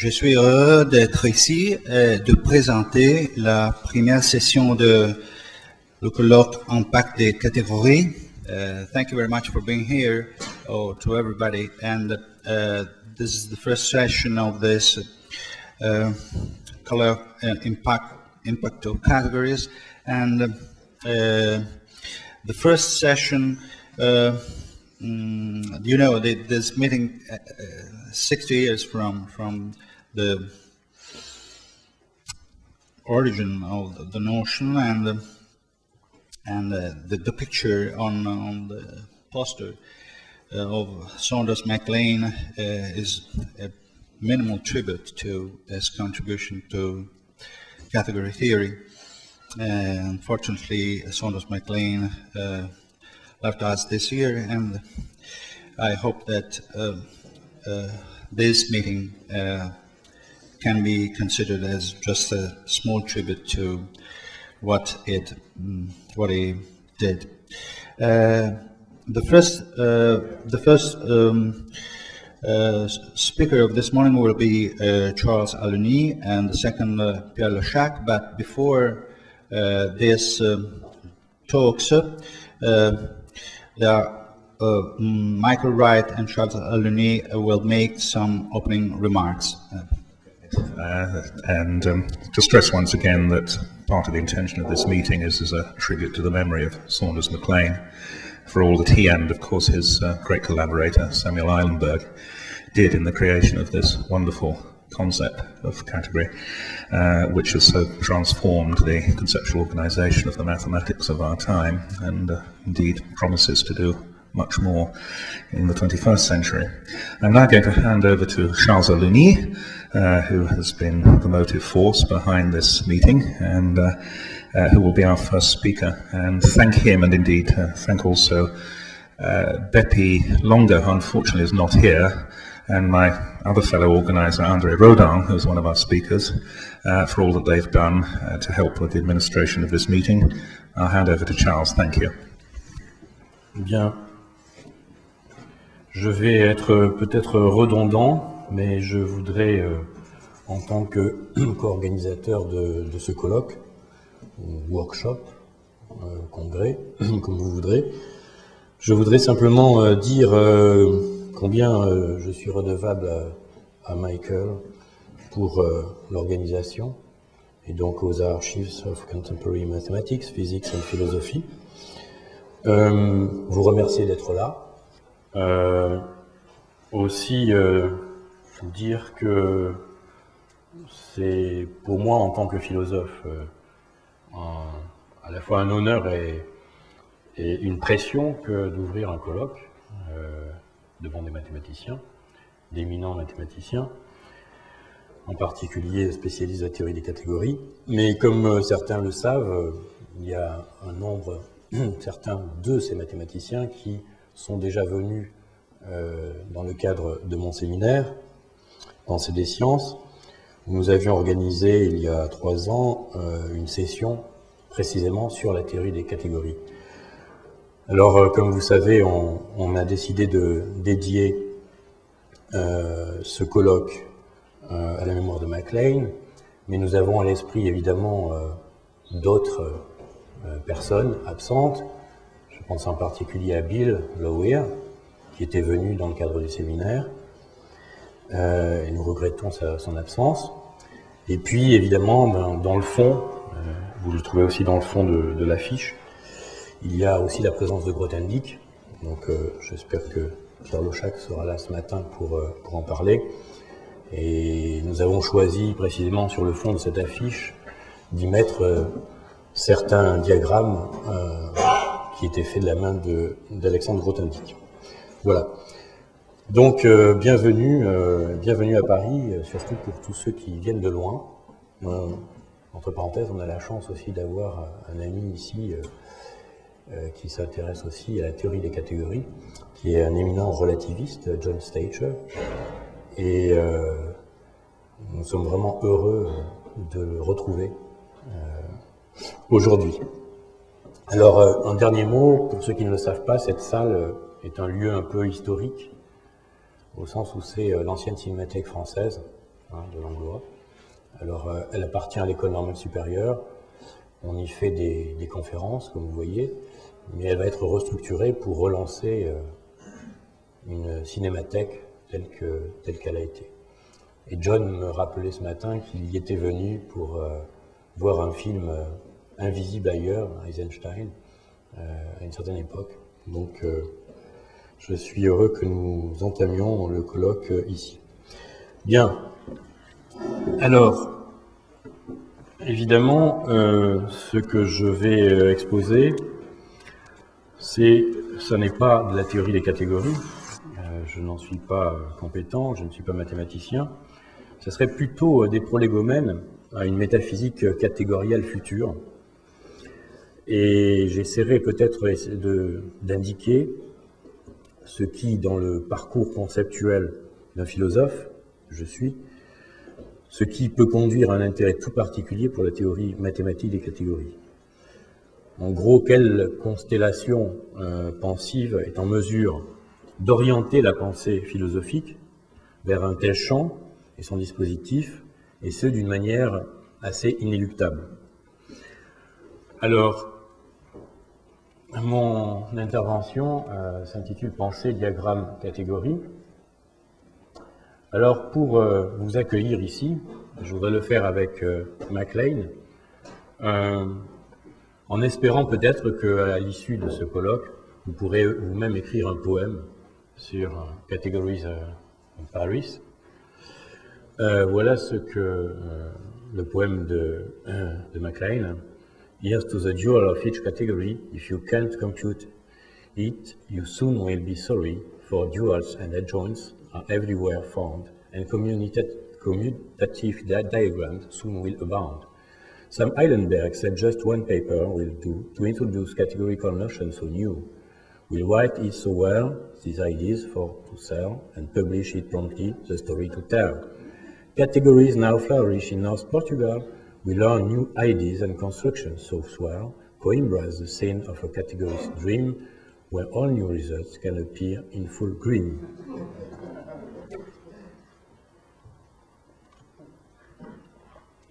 Je suis heureux d'être ici et de présenter la première session de le colloque Impact des catégories. Thank you very much for being here, to everybody. And this is the first session of this colloque impact of categories. And the first session, you know, this meeting 60 years from the origin of the notion, and the picture on the poster of Saunders Mac Lane is a minimal tribute to his contribution to category theory. Unfortunately, Saunders Mac Lane left us this year, and I hope that this meeting can be considered as just a small tribute to what he did. The first speaker of this morning will be Charles Aluni, and the second Pierre Lechac. But before this talks, Michael Wright and Charles Aluni will make some opening remarks. And to stress once again that part of the intention of this meeting is as a tribute to the memory of Saunders Mac Lane for all that he and, of course, his great collaborator Samuel Eilenberg did in the creation of this wonderful concept of category, which has so transformed the conceptual organization of the mathematics of our time, and indeed promises to do much more in the 21st century. I'm now going to hand over to Charles Aluni, who has been the motive force behind this meeting, and who will be our first speaker. And thank him, and indeed thank also Bepi Longo, who unfortunately is not here, and my other fellow organizer, André Rodin, who's one of our speakers, for all that they've done to help with the administration of this meeting. I'll hand over to Charles. Thank you. Bien. Je vais être peut-être redondant, mais je voudrais, en tant que co-organisateur de ce colloque, ou workshop, congrès, comme vous voudrez, je voudrais simplement dire combien je suis redevable à Michael pour l'organisation, et donc aux Archives of Contemporary Mathematics, Physics and Philosophy. Vous remercier d'être là. Aussi dire que c'est pour moi en tant que philosophe à la fois un honneur et une pression que d'ouvrir un colloque devant des mathématiciens, d'éminents mathématiciens, en particulier spécialistes de la théorie des catégories. Mais comme certains le savent, il y a un nombre certains de ces mathématiciens qui sont déjà venus dans le cadre de mon séminaire, Pensée des sciences. Nous avions organisé il y a 3 ans une session précisément sur la théorie des catégories. Alors, comme vous savez, on a décidé de dédier ce colloque à la mémoire de Mac Lane, mais nous avons à l'esprit évidemment d'autres personnes absentes. Je pense en particulier à Bill Loweir, qui était venu dans le cadre du séminaire, et nous regrettons son absence. Et puis, évidemment, dans le fond, vous le trouvez aussi dans le fond de l'affiche, il y a aussi la présence de Grothendieck. Donc, j'espère que Pierre Lechac sera là ce matin pour en parler. Et nous avons choisi précisément sur le fond de cette affiche d'y mettre certains diagrammes qui étaient faits de la main d'Alexandre Grothendieck. Voilà. Donc, bienvenue à Paris, surtout pour tous ceux qui viennent de loin. Entre parenthèses, on a la chance aussi d'avoir un ami ici qui s'intéresse aussi à la théorie des catégories, qui est un éminent relativiste, John Stacher. Et nous sommes vraiment heureux de le retrouver aujourd'hui. Alors, un dernier mot, pour ceux qui ne le savent pas, cette salle est un lieu un peu historique, au sens où c'est l'ancienne Cinémathèque française, de Langlois. Alors, elle appartient à l'école normale supérieure. On y fait des conférences, comme vous voyez, mais elle va être restructurée pour relancer une cinémathèque telle qu'elle a été. Et John me rappelait ce matin qu'il y était venu pour voir un film invisible ailleurs, Eisenstein, à une certaine époque. Donc, je suis heureux que nous entamions le colloque ici. Bien. Alors, évidemment, ce que je vais exposer, ça n'est pas de la théorie des catégories. Je n'en suis pas compétent, je ne suis pas mathématicien. Ce serait plutôt des prolégomènes à une métaphysique catégorielle future. Et j'essaierai peut-être d'indiquer ce qui, dans le parcours conceptuel d'un philosophe, je suis, ce qui peut conduire à un intérêt tout particulier pour la théorie mathématique des catégories. En gros, quelle constellation pensive est en mesure d'orienter la pensée philosophique vers un tel champ et son dispositif, et ce d'une manière assez inéluctable. Alors, mon intervention s'intitule « Pensée, diagramme, catégorie ». Alors, pour vous accueillir ici, je voudrais le faire avec MacLean, en espérant peut-être qu'à l'issue de ce colloque, vous pourrez vous-même écrire un poème sur Categories in Paris. Voilà ce que le poème de MacLean. Here's to the dual of each category. If you can't compute it, you soon will be sorry, for duals and adjoints are everywhere found, and commutative diagrams soon will abound. Sam Eilenberg said just one paper will do to introduce categorical notions so new. We'll write it so well, these ideas for to sell, and publish it promptly, the story to tell. Categories now flourish in North Portugal. We learn new ideas and constructions so swell. Coimbra is the scene of a categorist dream, where all new results can appear in full green.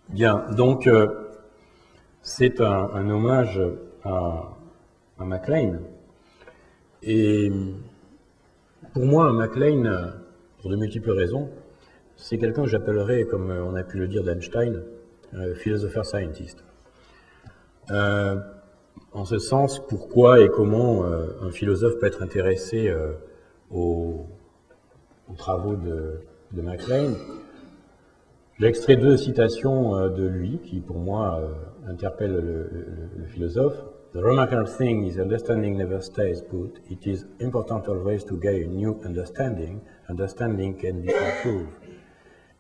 Bien, donc c'est un hommage à MacLean. Et pour moi, MacLean, pour de multiples raisons, c'est quelqu'un que j'appellerais, comme on a pu le dire d'Einstein, philosopher scientist. En ce sens, pourquoi et comment un philosophe peut être intéressé aux travaux de MacLean. J'ai extrait deux citations de lui qui, pour moi, interpellent le philosophe. The remarkable thing is understanding never stays put. It is important always to gain new understanding. Understanding can be improved.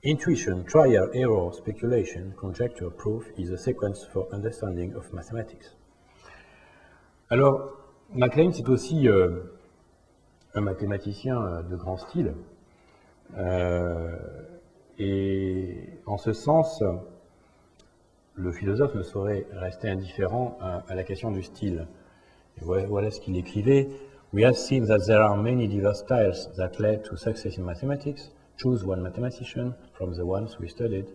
Intuition, trial, error, speculation, conjecture, proof is a sequence for understanding of mathematics. Alors, MacLean, c'est aussi un mathématicien de grand style. Et en ce sens, le philosophe ne saurait rester indifférent à la question du style. Et voilà ce qu'il écrivait. We have seen that there are many diverse styles that led to success in mathematics. Choose one mathematician from the ones we studied,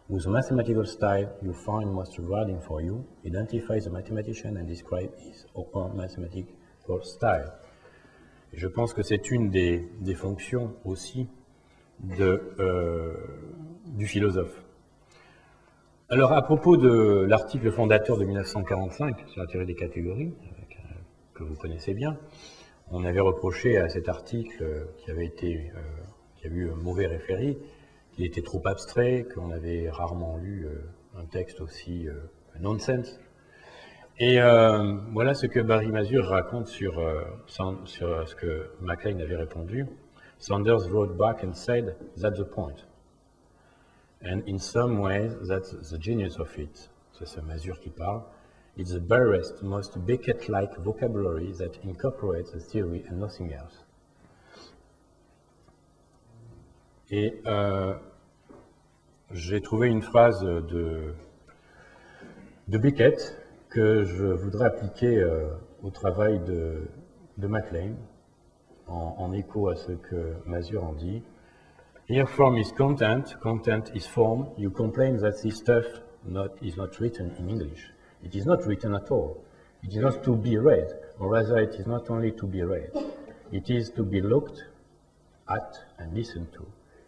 whose mathematical style you find most rewarding for you. Identify the mathematician and describe his or her mathematical style. Et je pense que c'est une des fonctions aussi du philosophe. Alors, à propos de l'article fondateur de 1945 sur la théorie des catégories, que vous connaissez bien, on avait reproché à cet article qui avait eu un mauvais référé, qu'il était trop abstrait, qu'on avait rarement lu un texte aussi nonsense. Et voilà ce que Barry Mazur raconte sur ce que MacLean avait répondu. Saunders wrote back and said, that's the point. And in some ways, that's the genius of it. C'est Mazur qui parle. It's the barest, most Beckett-like vocabulary that incorporates the theory and nothing else. Et j'ai trouvé une phrase de Beckett que je voudrais appliquer au travail de MacLean, en écho à ce que Mazur en dit. Here form is content, content is form. You complain that this stuff is not written in English. It is not written at all. It is not to be read, or rather it is not only to be read. It is to be looked at and listened to.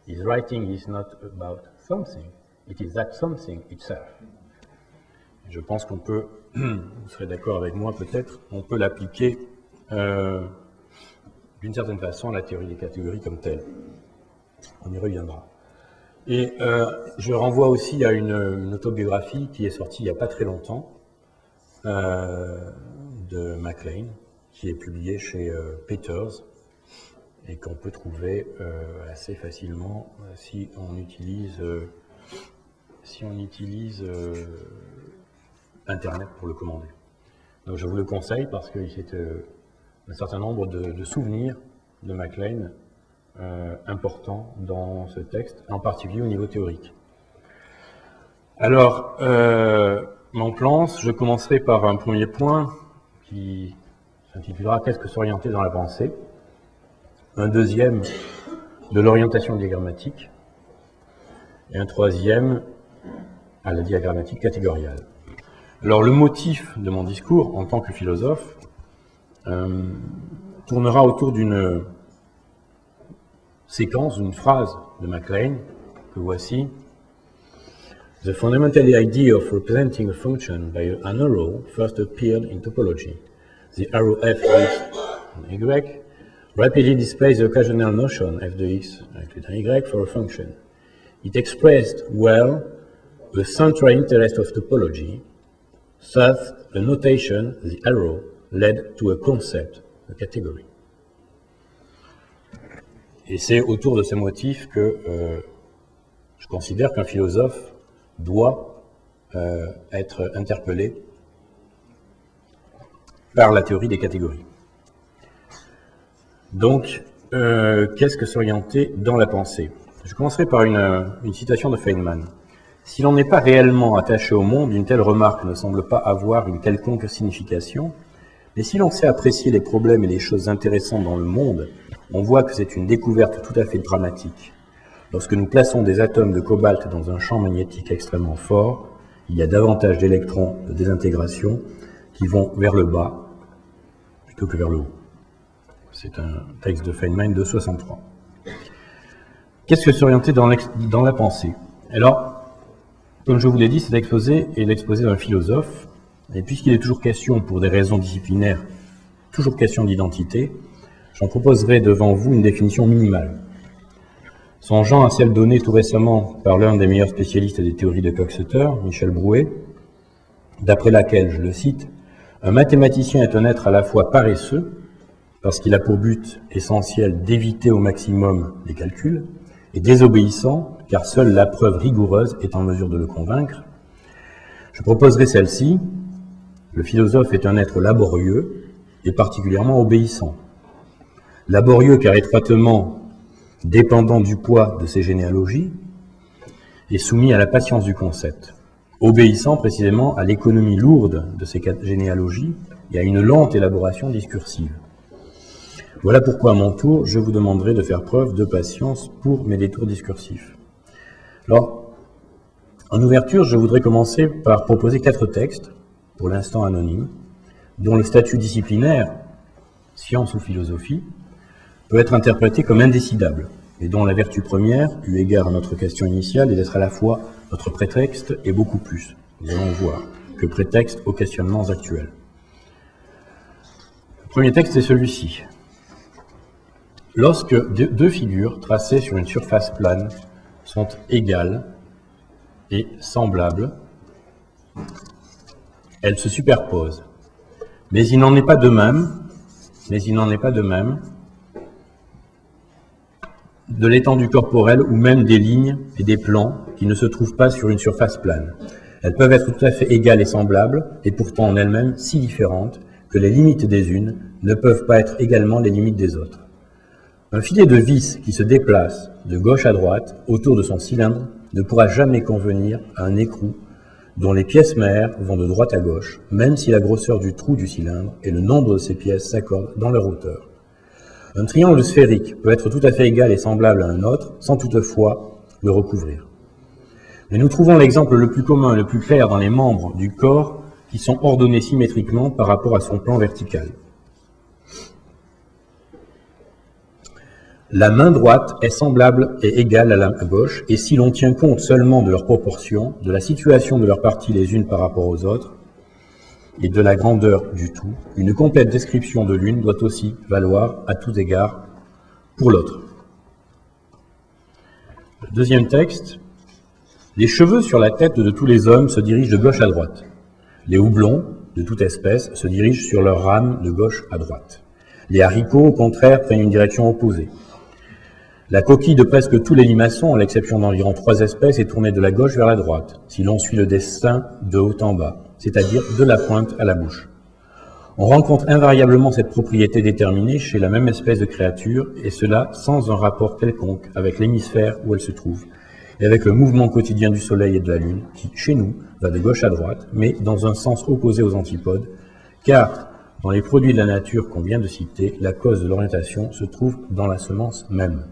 His writing is not about something, it is that something itself. Je pense qu'on peut, vous serez d'accord avec moi peut-être, on peut l'appliquer d'une certaine façon à la théorie des catégories comme telle. On y reviendra. Et je renvoie aussi à une autobiographie qui est sortie il n'y a pas très longtemps de MacLean, qui est publiée chez Peters et qu'on peut trouver assez facilement si on utilise Internet pour le commander. Donc je vous le conseille parce qu'il y a un certain nombre de souvenirs de MacLean importants dans ce texte, en particulier au niveau théorique. Alors, mon plan, je commencerai par un premier point qui s'intitulera « Qu'est-ce que s'orienter dans la pensée ?» un deuxième de l'orientation diagrammatique et un troisième à la diagrammatique catégoriale. Alors, le motif de mon discours en tant que philosophe tournera autour d'une séquence, d'une phrase de MacLean, que voici. The fundamental idea of representing a function by an arrow first appeared in topology. The arrow f of y rapidly displays the occasional notion f de x including y for a function. It expressed well the central interest of topology. Thus, a notation, the arrow, led to a concept, a category. Et c'est autour de ces motifs que je considère qu'un philosophe doit être interpellé par la théorie des catégories. Donc, qu'est-ce que s'orienter dans la pensée? Je commencerai par une citation de Feynman. Si l'on n'est pas réellement attaché au monde, une telle remarque ne semble pas avoir une quelconque signification, mais si l'on sait apprécier les problèmes et les choses intéressantes dans le monde, on voit que c'est une découverte tout à fait dramatique. Lorsque nous plaçons des atomes de cobalt dans un champ magnétique extrêmement fort, il y a davantage d'électrons de désintégration qui vont vers le bas plutôt que vers le haut. C'est un texte de Feynman de 63. Qu'est-ce que s'orienter dans la pensée? Alors, comme je vous l'ai dit, cet exposé est l'exposé d'un philosophe, et puisqu'il est toujours question, pour des raisons disciplinaires, toujours question d'identité, j'en proposerai devant vous une définition minimale. Songeant à celle donnée tout récemment par l'un des meilleurs spécialistes des théories de Coxeter, Michel Brouet, d'après laquelle, je le cite, « Un mathématicien est un être à la fois paresseux, parce qu'il a pour but essentiel d'éviter au maximum les calculs, et désobéissant, car seule la preuve rigoureuse est en mesure de le convaincre. Je proposerai celle-ci. Le philosophe est un être laborieux et particulièrement obéissant. Laborieux car étroitement dépendant du poids de ses généalogies et soumis à la patience du concept. Obéissant précisément à l'économie lourde de ces généalogies et à une lente élaboration discursive. Voilà pourquoi, à mon tour, je vous demanderai de faire preuve de patience pour mes détours discursifs. Alors, en ouverture, je voudrais commencer par proposer 4 textes, pour l'instant anonymes, dont le statut disciplinaire, science ou philosophie, peut être interprété comme indécidable, et dont la vertu première, eu égard à notre question initiale, est d'être à la fois notre prétexte et beaucoup plus, nous allons voir, que prétexte aux questionnements actuels. Le premier texte est celui-ci. Lorsque deux figures tracées sur une surface plane sont égales et semblables, elles se superposent. Mais il n'en est pas de même de l'étendue corporelle ou même des lignes et des plans qui ne se trouvent pas sur une surface plane. Elles peuvent être tout à fait égales et semblables, et pourtant en elles-mêmes si différentes que les limites des unes ne peuvent pas être également les limites des autres. Un filet de vis qui se déplace de gauche à droite autour de son cylindre ne pourra jamais convenir à un écrou dont les pièces mères vont de droite à gauche, même si la grosseur du trou du cylindre et le nombre de ses pièces s'accordent dans leur hauteur. Un triangle sphérique peut être tout à fait égal et semblable à un autre, sans toutefois le recouvrir. Mais nous trouvons l'exemple le plus commun et le plus clair dans les membres du corps qui sont ordonnés symétriquement par rapport à son plan vertical. La main droite est semblable et égale à la main gauche, et si l'on tient compte seulement de leurs proportions, de la situation de leurs parties les unes par rapport aux autres, et de la grandeur du tout, une complète description de l'une doit aussi valoir à tous égards pour l'autre. Le deuxième texte. Les cheveux sur la tête de tous les hommes se dirigent de gauche à droite. Les houblons, de toute espèce, se dirigent sur leurs rames de gauche à droite. Les haricots, au contraire, prennent une direction opposée. La coquille de presque tous les limaçons, à l'exception d'environ 3 espèces, est tournée de la gauche vers la droite, si l'on suit le dessin de haut en bas, c'est-à-dire de la pointe à la bouche. On rencontre invariablement cette propriété déterminée chez la même espèce de créature, et cela sans un rapport quelconque avec l'hémisphère où elle se trouve, et avec le mouvement quotidien du Soleil et de la Lune, qui, chez nous, va de gauche à droite, mais dans un sens opposé aux antipodes, car, dans les produits de la nature qu'on vient de citer, la cause de l'orientation se trouve dans la semence même.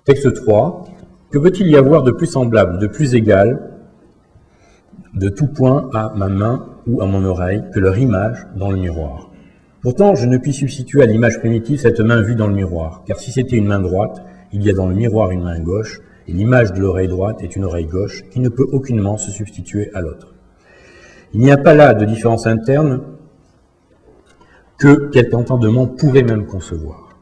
Texte 3. Que peut-il y avoir de plus semblable, de plus égal, de tout point à ma main ou à mon oreille, que leur image dans le miroir? Pourtant, je ne puis substituer à l'image primitive cette main vue dans le miroir, car si c'était une main droite, il y a dans le miroir une main gauche, et l'image de l'oreille droite est une oreille gauche qui ne peut aucunement se substituer à l'autre. Il n'y a pas là de différence interne que quelque entendement pourrait même concevoir.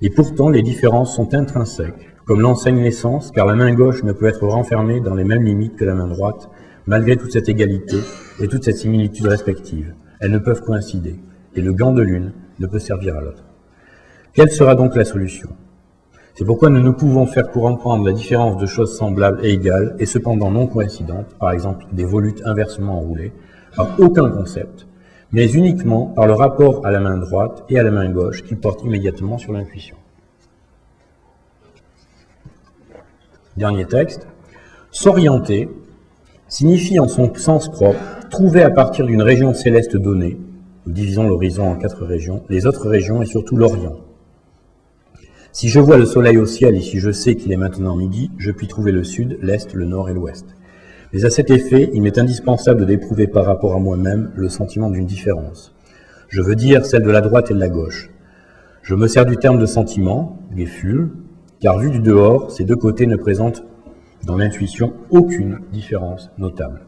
Et pourtant, les différences sont intrinsèques, comme l'enseigne l'essence, car la main gauche ne peut être renfermée dans les mêmes limites que la main droite, malgré toute cette égalité et toute cette similitude respective. Elles ne peuvent coïncider, et le gant de l'une ne peut servir à l'autre. Quelle sera donc la solution? C'est pourquoi nous ne pouvons faire comprendre la différence de choses semblables et égales, et cependant non coïncidentes, par exemple des volutes inversement enroulées, par aucun concept, mais uniquement par le rapport à la main droite et à la main gauche qui porte immédiatement sur l'intuition. Dernier texte. S'orienter signifie en son sens propre trouver à partir d'une région céleste donnée, nous divisons l'horizon en 4 régions, les autres régions et surtout l'Orient. Si je vois le soleil au ciel et si je sais qu'il est maintenant midi, je puis trouver le sud, l'est, le nord et l'ouest. Mais à cet effet, il m'est indispensable d'éprouver par rapport à moi-même le sentiment d'une différence. Je veux dire celle de la droite et de la gauche. Je me sers du terme de sentiment, Gefühl, car vu du dehors, ces deux côtés ne présentent dans l'intuition aucune différence notable.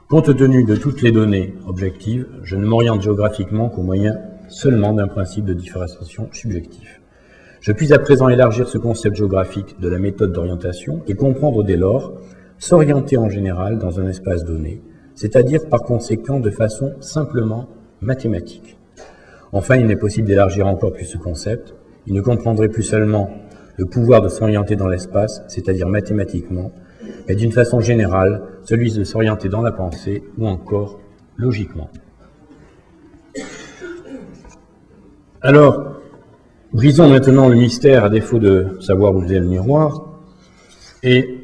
Compte tenu de toutes les données objectives, je ne m'oriente géographiquement qu'au moyen seulement d'un principe de différenciation subjectif. Je puis à présent élargir ce concept géographique de la méthode d'orientation et comprendre dès lors s'orienter en général dans un espace donné, c'est-à-dire par conséquent de façon simplement mathématique. Enfin, il m'est possible d'élargir encore plus ce concept. Il ne comprendrait plus seulement le pouvoir de s'orienter dans l'espace, c'est-à-dire mathématiquement, mais d'une façon générale, celui de s'orienter dans la pensée ou encore logiquement. Alors, brisons maintenant le mystère à défaut de savoir où est le miroir. Et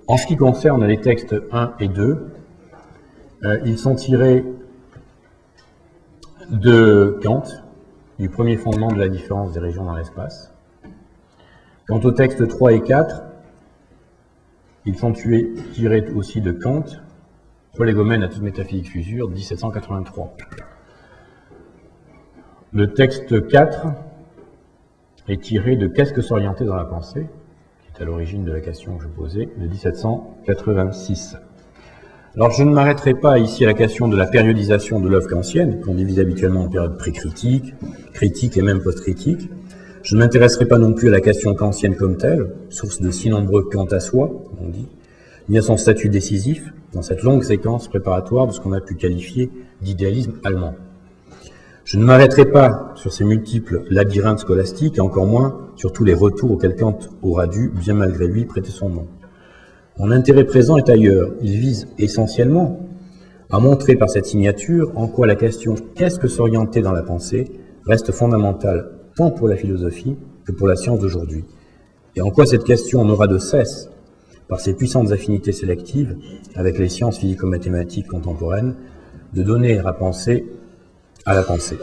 en ce qui concerne les textes 1 et 2, ils sont tirés de Kant, du premier fondement de la différence des régions dans l'espace. Quant aux textes 3 et 4, ils sont tirés aussi de Kant, Prolégomène à toute métaphysique fusure, 1783. Le texte 4 est tiré de Qu'est-ce que s'orienter dans la pensée, qui est à l'origine de la question que je posais, de 1786. Alors je ne m'arrêterai pas ici à la question de la périodisation de l'œuvre kantienne, qu'on divise habituellement en période pré-critique, critique et même post-critique. Je ne m'intéresserai pas non plus à la question kantienne comme telle, source de si nombreux quant à soi, comme on dit, ni à son statut décisif dans cette longue séquence préparatoire de ce qu'on a pu qualifier d'idéalisme allemand. Je ne m'arrêterai pas sur ces multiples labyrinthes scolastiques, et encore moins sur tous les retours auxquels Kant aura dû, bien malgré lui, prêter son nom. Mon intérêt présent est ailleurs. Il vise essentiellement à montrer par cette signature en quoi la question « qu'est-ce que s'orienter dans la pensée ?» reste fondamentale tant pour la philosophie que pour la science d'aujourd'hui, et en quoi cette question n'aura de cesse, par ses puissantes affinités sélectives avec les sciences physico-mathématiques contemporaines, de donner à penser à la pensée.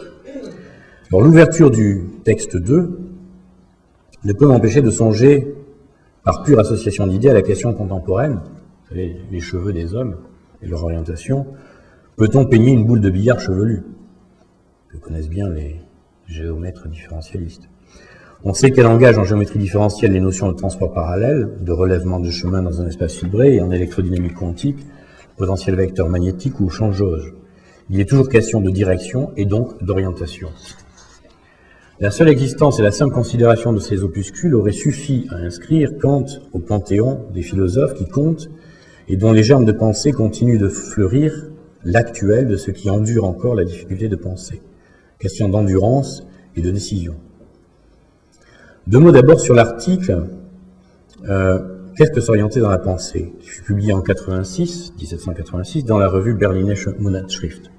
Alors l'ouverture du texte 2 ne peut m'empêcher de songer, par pure association d'idées, à la question contemporaine, vous savez, les cheveux des hommes et leur orientation. Peut-on peigner une boule de billard chevelue? Que connaissent bien les géomètres différentialistes. On sait qu'elle engage en géométrie différentielle les notions de transport parallèle, de relèvement de chemin dans un espace fibré, et en électrodynamique quantique, potentiel vecteur magnétique ou champ de jauge. Il est toujours question de direction et donc d'orientation. La seule existence et la simple considération de ces opuscules aurait suffi à inscrire Kant au panthéon des philosophes qui comptent et dont les germes de pensée continuent de fleurir l'actuel de ce qui endure encore la difficulté de penser. Question d'endurance et de décision. Deux mots d'abord sur l'article Qu'est-ce que s'orienter dans la pensée, qui fut publié en 1786, dans la revue Berlinische Monatsschrift.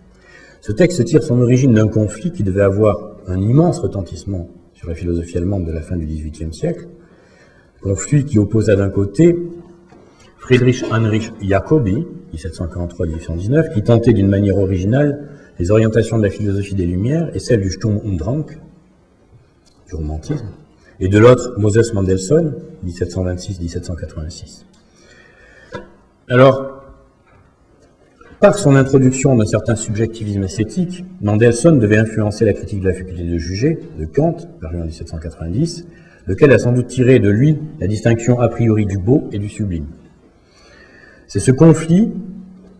Ce texte tire son origine d'un conflit qui devait avoir un immense retentissement sur la philosophie allemande de la fin du XVIIIe siècle, conflit qui opposa d'un côté Friedrich Heinrich Jacobi, 1743-1819, qui tentait d'une manière originale les orientations de la philosophie des Lumières et celles du Sturm und Drang, du romantisme, et de l'autre Moses Mendelssohn, 1726-1786. Alors, par son introduction d'un certain subjectivisme esthétique, Mendelssohn devait influencer la critique de la faculté de juger de Kant, paru en 1790, lequel a sans doute tiré de lui la distinction a priori du beau et du sublime. C'est ce conflit,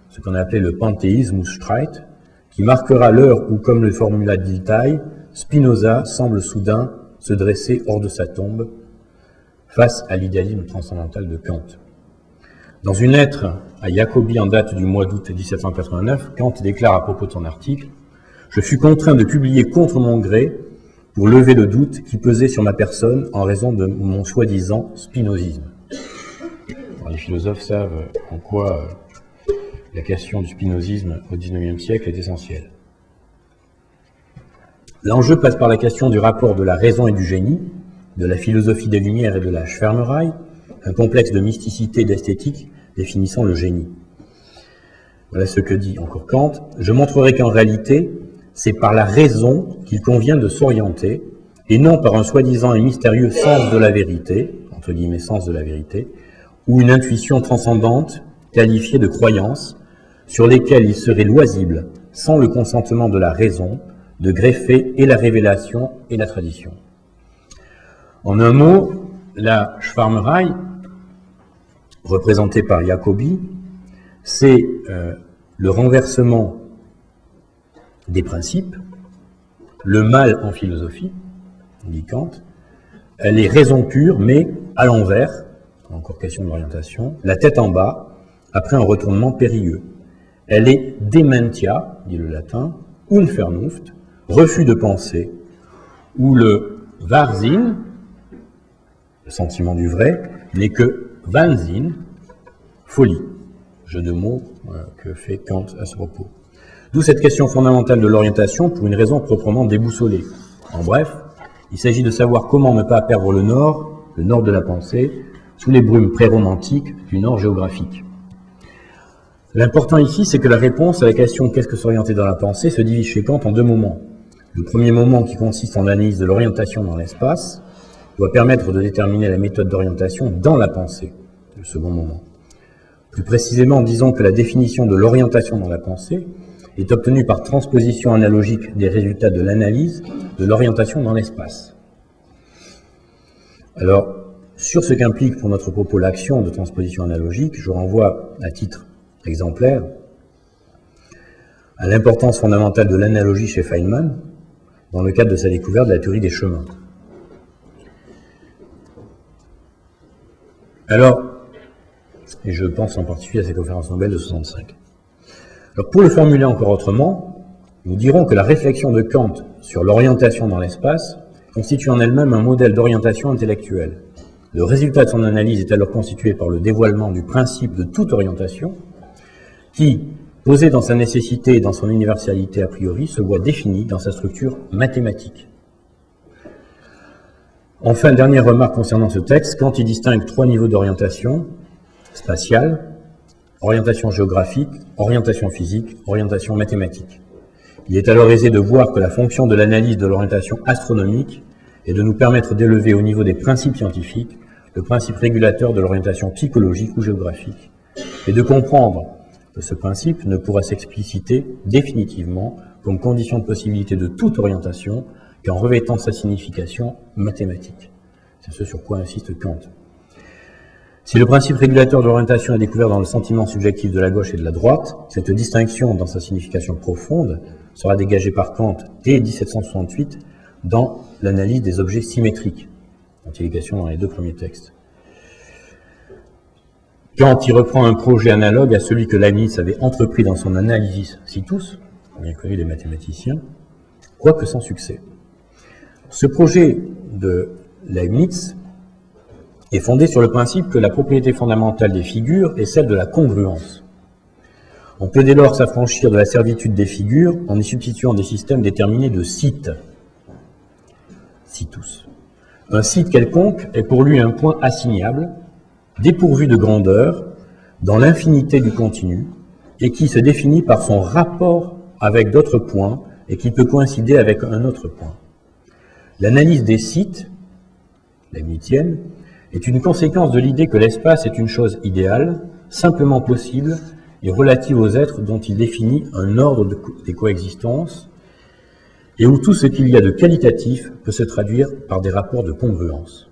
ce qu'on a appelé le Pantheismus-Streit, qui marquera l'heure où, comme le formula Dilthey, Spinoza semble soudain se dresser hors de sa tombe face à l'idéalisme transcendantal de Kant. Dans une lettre à Jacobi en date du mois d'août 1789, Kant déclare à propos de son article « Je fus contraint de publier contre mon gré pour lever le doute qui pesait sur ma personne en raison de mon soi-disant spinozisme. » Les philosophes savent en quoi la question du spinozisme au XIXe siècle est essentielle. L'enjeu passe par la question du rapport de la raison et du génie, de la philosophie des Lumières et de la Schwärmerei, un complexe de mysticité et d'esthétique définissant le génie. Voilà ce que dit encore Kant. Je montrerai qu'en réalité, c'est par la raison qu'il convient de s'orienter, et non par un soi-disant et mystérieux sens de la vérité, entre guillemets sens de la vérité, ou une intuition transcendante qualifiée de croyance, sur lesquelles il serait loisible, sans le consentement de la raison, de greffer et la révélation et la tradition. En un mot, la Schwärmerei, représentée par Jacobi, c'est le renversement des principes, le mal en philosophie, dit Kant. Elle est raison pure, mais à l'envers, encore question d'orientation, la tête en bas, après un retournement périlleux. Elle est dementia, dit le latin, Unvernunft, refus de penser, où le Wahnsinn, le sentiment du vrai, n'est que Wahnsinn, folie. Jeu de mots que fait Kant à ce propos. D'où cette question fondamentale de l'orientation pour une raison proprement déboussolée. En bref, il s'agit de savoir comment ne pas perdre le nord de la pensée, sous les brumes pré-romantiques du nord géographique. L'important ici, c'est que la réponse à la question « qu'est-ce que s'orienter dans la pensée » se divise chez Kant en deux moments. Le premier moment, qui consiste en l'analyse de l'orientation dans l'espace, doit permettre de déterminer la méthode d'orientation dans la pensée. Le second moment. Plus précisément, disons que la définition de l'orientation dans la pensée est obtenue par transposition analogique des résultats de l'analyse de l'orientation dans l'espace. Alors, sur ce qu'implique pour notre propos l'action de transposition analogique, je renvoie à titre exemplaire à l'importance fondamentale de l'analogie chez Feynman dans le cadre de sa découverte de la théorie des chemins. Alors, et je pense en particulier à ces conférences Nobel de 65. Alors, pour le formuler encore autrement, nous dirons que la réflexion de Kant sur l'orientation dans l'espace constitue en elle-même un modèle d'orientation intellectuelle. Le résultat de son analyse est alors constitué par le dévoilement du principe de toute orientation qui, posé dans sa nécessité et dans son universalité a priori, se voit défini dans sa structure mathématique. Enfin, dernière remarque concernant ce texte, Kant y distingue trois niveaux d'orientation: spatiale, orientation géographique, orientation physique, orientation mathématique. Il est alors aisé de voir que la fonction de l'analyse de l'orientation astronomique est de nous permettre d'élever au niveau des principes scientifiques le principe régulateur de l'orientation psychologique ou géographique, et de comprendre que ce principe ne pourra s'expliciter définitivement comme condition de possibilité de toute orientation qu'en revêtant sa signification mathématique. C'est ce sur quoi insiste Kant. Si le principe régulateur de l'orientation est découvert dans le sentiment subjectif de la gauche et de la droite, cette distinction dans sa signification profonde sera dégagée par Kant dès 1768 dans l'analyse des objets symétriques, dont il est question dans les deux premiers textes. Kant y reprend un projet analogue à celui que Leibniz avait entrepris dans son Analysis Situs, bien connu des mathématiciens, quoique sans succès. Ce projet de Leibniz est fondé sur le principe que la propriété fondamentale des figures est celle de la congruence. On peut dès lors s'affranchir de la servitude des figures en y substituant des systèmes déterminés de sites. Situs. Un site quelconque est pour lui un point assignable, dépourvu de grandeur, dans l'infinité du continu, et qui se définit par son rapport avec d'autres points, et qui peut coïncider avec un autre point. L'analyse des sites, leibnizienne, est une conséquence de l'idée que l'espace est une chose idéale, simplement possible, et relative aux êtres dont il définit un ordre des coexistences, et où tout ce qu'il y a de qualitatif peut se traduire par des rapports de congruence.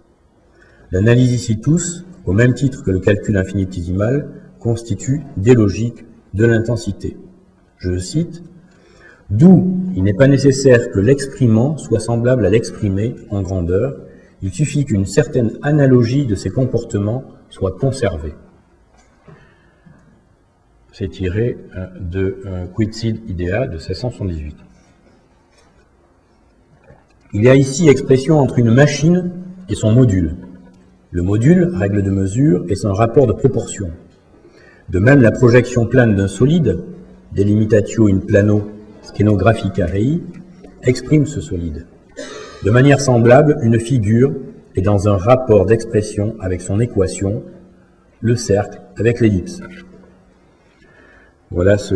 L'analyse situs, au même titre que le calcul infinitésimal, constitue des logiques de l'intensité. Je cite, « D'où il n'est pas nécessaire que l'exprimant soit semblable à l'exprimé en grandeur, il suffit qu'une certaine analogie de ses comportements soit conservée. » C'est tiré de Quid Idea de 1678. Il y a ici expression entre une machine et son module. Le module, règle de mesure, est un rapport de proportion. De même, la projection plane d'un solide, delimitatio in plano scenographica rei, exprime ce solide. De manière semblable, une figure est dans un rapport d'expression avec son équation, le cercle avec l'ellipse. Voilà ce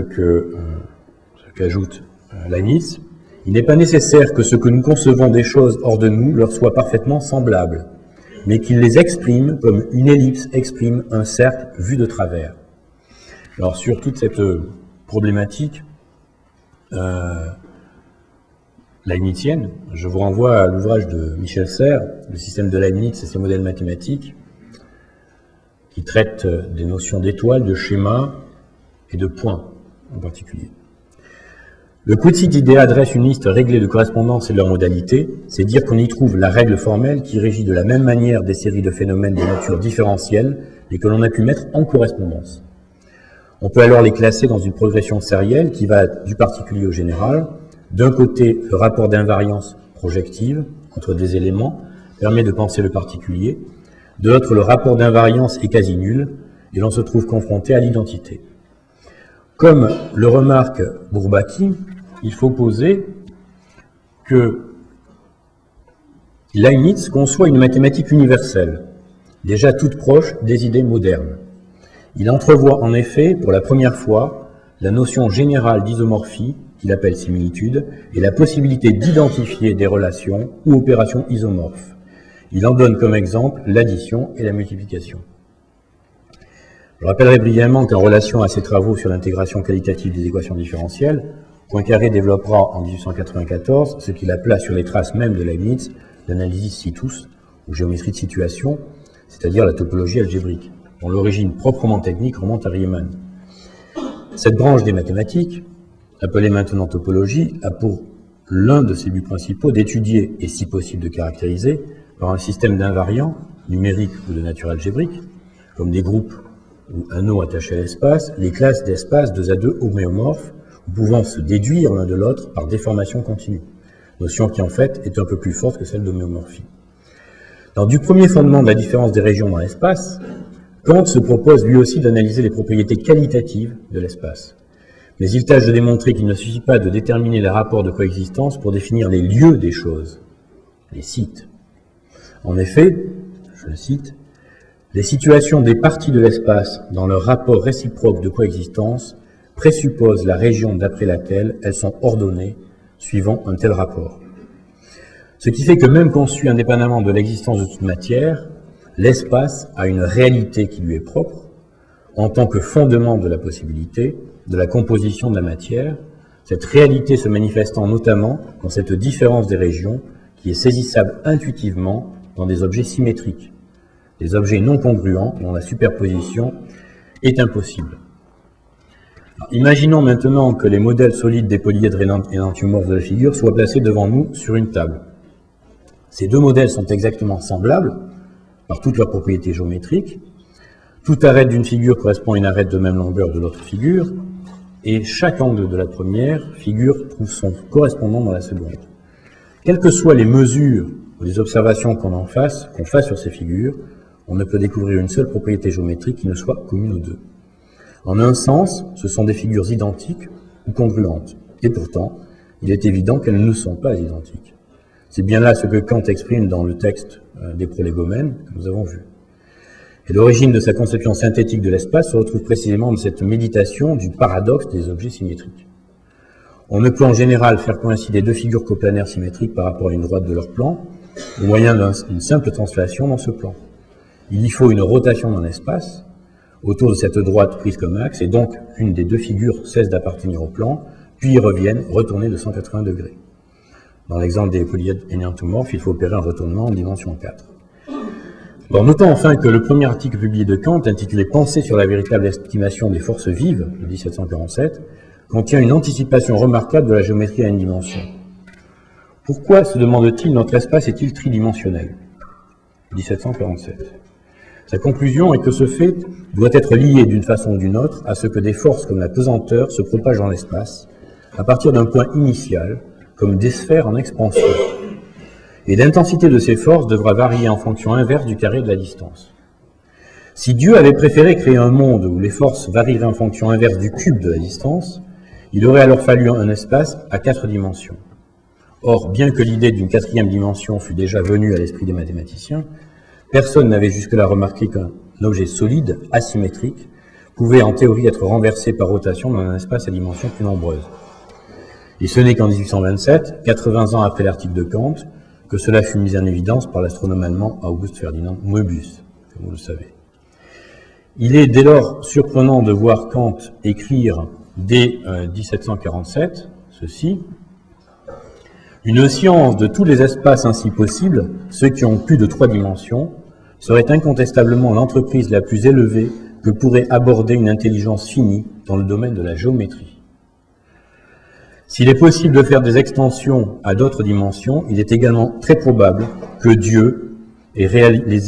qu'ajoute Leibniz. Il n'est pas nécessaire que ce que nous concevons des choses hors de nous leur soit parfaitement semblable, mais qu'il les exprime comme une ellipse exprime un cercle vu de travers. Alors sur toute cette problématique leibnizienne, je vous renvoie à l'ouvrage de Michel Serres, Le système de Leibniz et ses modèles mathématiques, qui traite des notions d'étoiles, de schémas et de points en particulier. Le Quid Idea adresse une liste réglée de correspondances et de leurs modalités, c'est dire qu'on y trouve la règle formelle qui régit de la même manière des séries de phénomènes de nature différentielle et que l'on a pu mettre en correspondance. On peut alors les classer dans une progression sérielle qui va du particulier au général. D'un côté, le rapport d'invariance projective entre des éléments permet de penser le particulier. De l'autre, le rapport d'invariance est quasi nul et l'on se trouve confronté à l'identité. Comme le remarque Bourbaki, il faut poser que Leibniz conçoit une mathématique universelle, déjà toute proche des idées modernes. Il entrevoit en effet, pour la première fois, la notion générale d'isomorphie, qu'il appelle similitude, et la possibilité d'identifier des relations ou opérations isomorphes. Il en donne comme exemple l'addition et la multiplication. Je rappellerai brièvement qu'en relation à ses travaux sur l'intégration qualitative des équations différentielles, Poincaré développera en 1894 ce qu'il appela sur les traces même de Leibniz l'analysis situs, ou géométrie de situation, c'est-à-dire la topologie algébrique, dont l'origine proprement technique remonte à Riemann. Cette branche des mathématiques, appelée maintenant topologie, a pour l'un de ses buts principaux d'étudier, et si possible de caractériser, par un système d'invariants, numériques ou de nature algébrique, comme des groupes ou anneaux attachés à l'espace, les classes d'espaces 2 à 2 homéomorphes, pouvant se déduire l'un de l'autre par déformation continue, notion qui en fait est un peu plus forte que celle d'homéomorphie. Dans du premier fondement de la différence des régions dans l'espace, Kant se propose lui aussi d'analyser les propriétés qualitatives de l'espace. Mais il tâche de démontrer qu'il ne suffit pas de déterminer les rapports de coexistence pour définir les lieux des choses, les sites. En effet, je le cite, les situations des parties de l'espace dans leur rapport réciproque de coexistence présuppose la région d'après laquelle elles sont ordonnées suivant un tel rapport. Ce qui fait que même conçu indépendamment de l'existence de toute matière, l'espace a une réalité qui lui est propre, en tant que fondement de la possibilité, de la composition de la matière, cette réalité se manifestant notamment dans cette différence des régions qui est saisissable intuitivement dans des objets symétriques, des objets non congruents dont la superposition est impossible. Alors, imaginons maintenant que les modèles solides des polyèdres énantiomorphes de la figure soient placés devant nous sur une table. Ces deux modèles sont exactement semblables par toutes leurs propriétés géométriques. Tout arête d'une figure correspond à une arête de même longueur de l'autre figure, et chaque angle de la première figure trouve son correspondant dans la seconde. Quelles que soient les mesures ou les observations qu'on fasse sur ces figures, on ne peut découvrir une seule propriété géométrique qui ne soit commune aux deux. En un sens, ce sont des figures identiques ou congruentes, et pourtant, il est évident qu'elles ne sont pas identiques. C'est bien là ce que Kant exprime dans le texte des Prolégomènes que nous avons vu. Et l'origine de sa conception synthétique de l'espace se retrouve précisément dans cette méditation du paradoxe des objets symétriques. On ne peut en général faire coïncider deux figures coplanaires symétriques par rapport à une droite de leur plan, au moyen d'une simple translation dans ce plan. Il y faut une rotation dans l'espace, autour de cette droite prise comme axe, et donc une des deux figures cesse d'appartenir au plan, puis y reviennent, retournées de 180 degrés. Dans l'exemple des polyèdres énantiomorphes, il faut opérer un retournement en dimension 4. Bon, notons enfin que le premier article publié de Kant, intitulé « Pensée sur la véritable estimation des forces vives » de 1747, contient une anticipation remarquable de la géométrie à une dimension. Pourquoi, se demande-t-il, notre espace est-il tridimensionnel ? 1747. Sa conclusion est que ce fait doit être lié d'une façon ou d'une autre à ce que des forces comme la pesanteur se propagent dans l'espace, à partir d'un point initial, comme des sphères en expansion. Et l'intensité de ces forces devra varier en fonction inverse du carré de la distance. Si Dieu avait préféré créer un monde où les forces varieraient en fonction inverse du cube de la distance, il aurait alors fallu un espace à 4 dimensions. Or, bien que l'idée d'une 4e dimension fût déjà venue à l'esprit des mathématiciens, personne n'avait jusque-là remarqué qu'un objet solide, asymétrique, pouvait en théorie être renversé par rotation dans un espace à dimensions plus nombreuses. Et ce n'est qu'en 1827, 80 ans après l'article de Kant, que cela fut mis en évidence par l'astronome allemand August Ferdinand Möbius, comme vous le savez. Il est dès lors surprenant de voir Kant écrire dès 1747 ceci: « Une science de tous les espaces ainsi possibles, ceux qui ont plus de 3 dimensions, serait incontestablement l'entreprise la plus élevée que pourrait aborder une intelligence finie dans le domaine de la géométrie. S'il est possible de faire des extensions à d'autres dimensions, il est également très probable que Dieu les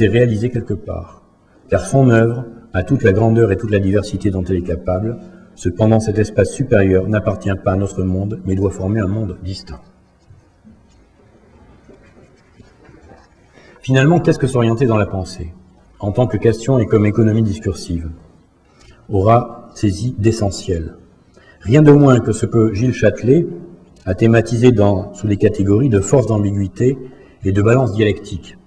ait réalisées quelque part, car son œuvre a toute la grandeur et toute la diversité dont elle est capable. Cependant, cet espace supérieur n'appartient pas à notre monde, mais doit former un monde distinct. » Finalement, qu'est-ce que s'orienter dans la pensée, en tant que question et comme économie discursive, aura saisi d'essentiel. Rien de moins que ce que Gilles Châtelet a thématisé sous les catégories de force d'ambiguïté et de balance dialectique.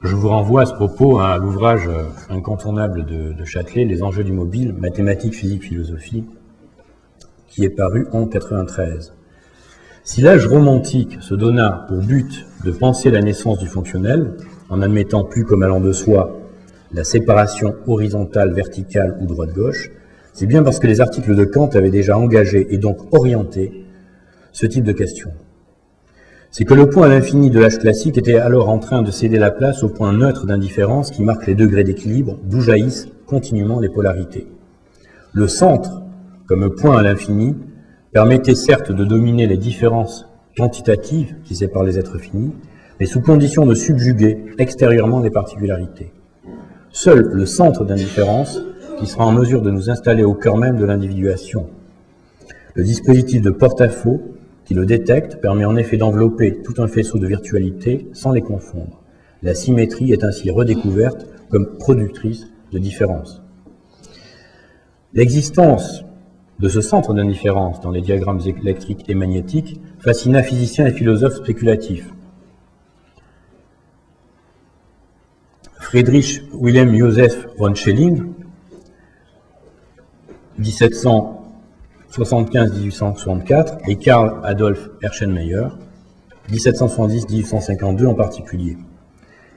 Je vous renvoie à ce propos à l'ouvrage incontournable de Châtelet, Les enjeux du mobile, mathématiques, physique, philosophie, qui est paru en 1993. Si l'âge romantique se donna pour but de penser la naissance du fonctionnel, en admettant plus comme allant de soi la séparation horizontale, verticale ou droite-gauche, c'est bien parce que les articles de Kant avaient déjà engagé et donc orienté ce type de question. C'est que le point à l'infini de l'âge classique était alors en train de céder la place au point neutre d'indifférence qui marque les degrés d'équilibre d'où jaillissent continuellement les polarités. Le centre, comme point à l'infini, permettait certes de dominer les différences quantitatives qui séparent les êtres finis, mais sous condition de subjuguer extérieurement les particularités. Seul le centre d'indifférence qui sera en mesure de nous installer au cœur même de l'individuation. Le dispositif de porte-à-faux qui le détecte permet en effet d'envelopper tout un faisceau de virtualités sans les confondre. La symétrie est ainsi redécouverte comme productrice de différence. L'existence de ce centre d'indifférence dans les diagrammes électriques et magnétiques fascina physiciens et philosophes spéculatifs. Friedrich Wilhelm Joseph von Schelling 1775-1864 et Karl Adolf Herschenmeyer, 1770-1852 en particulier.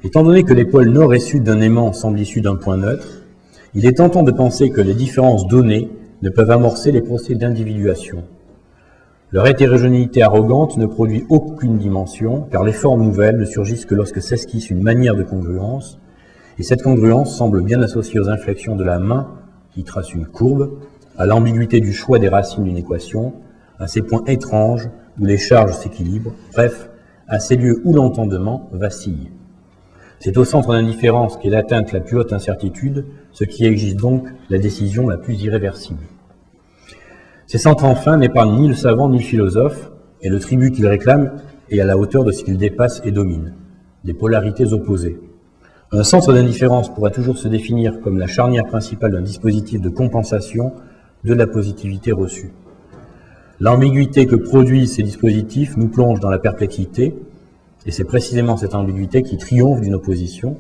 Étant donné que les pôles nord et sud d'un aimant semblent issus d'un point neutre, il est tentant de penser que les différences données ne peuvent amorcer les procès d'individuation. Leur hétérogénéité arrogante ne produit aucune dimension, car les formes nouvelles ne surgissent que lorsque s'esquisse une manière de congruence, et cette congruence semble bien associée aux inflexions de la main qui trace une courbe, à l'ambiguïté du choix des racines d'une équation, à ces points étranges où les charges s'équilibrent, bref, à ces lieux où l'entendement vacille. C'est au centre d'indifférence qu'est l'atteinte la plus haute incertitude, ce qui exige donc la décision la plus irréversible. Ces centres enfin n'épargnent ni le savant ni le philosophe, et le tribut qu'ils réclament est à la hauteur de ce qu'ils dépassent et dominent, des polarités opposées. Un centre d'indifférence pourra toujours se définir comme la charnière principale d'un dispositif de compensation de la positivité reçue. L'ambiguïté que produisent ces dispositifs nous plonge dans la perplexité, et c'est précisément cette ambiguïté qui triomphe d'une opposition,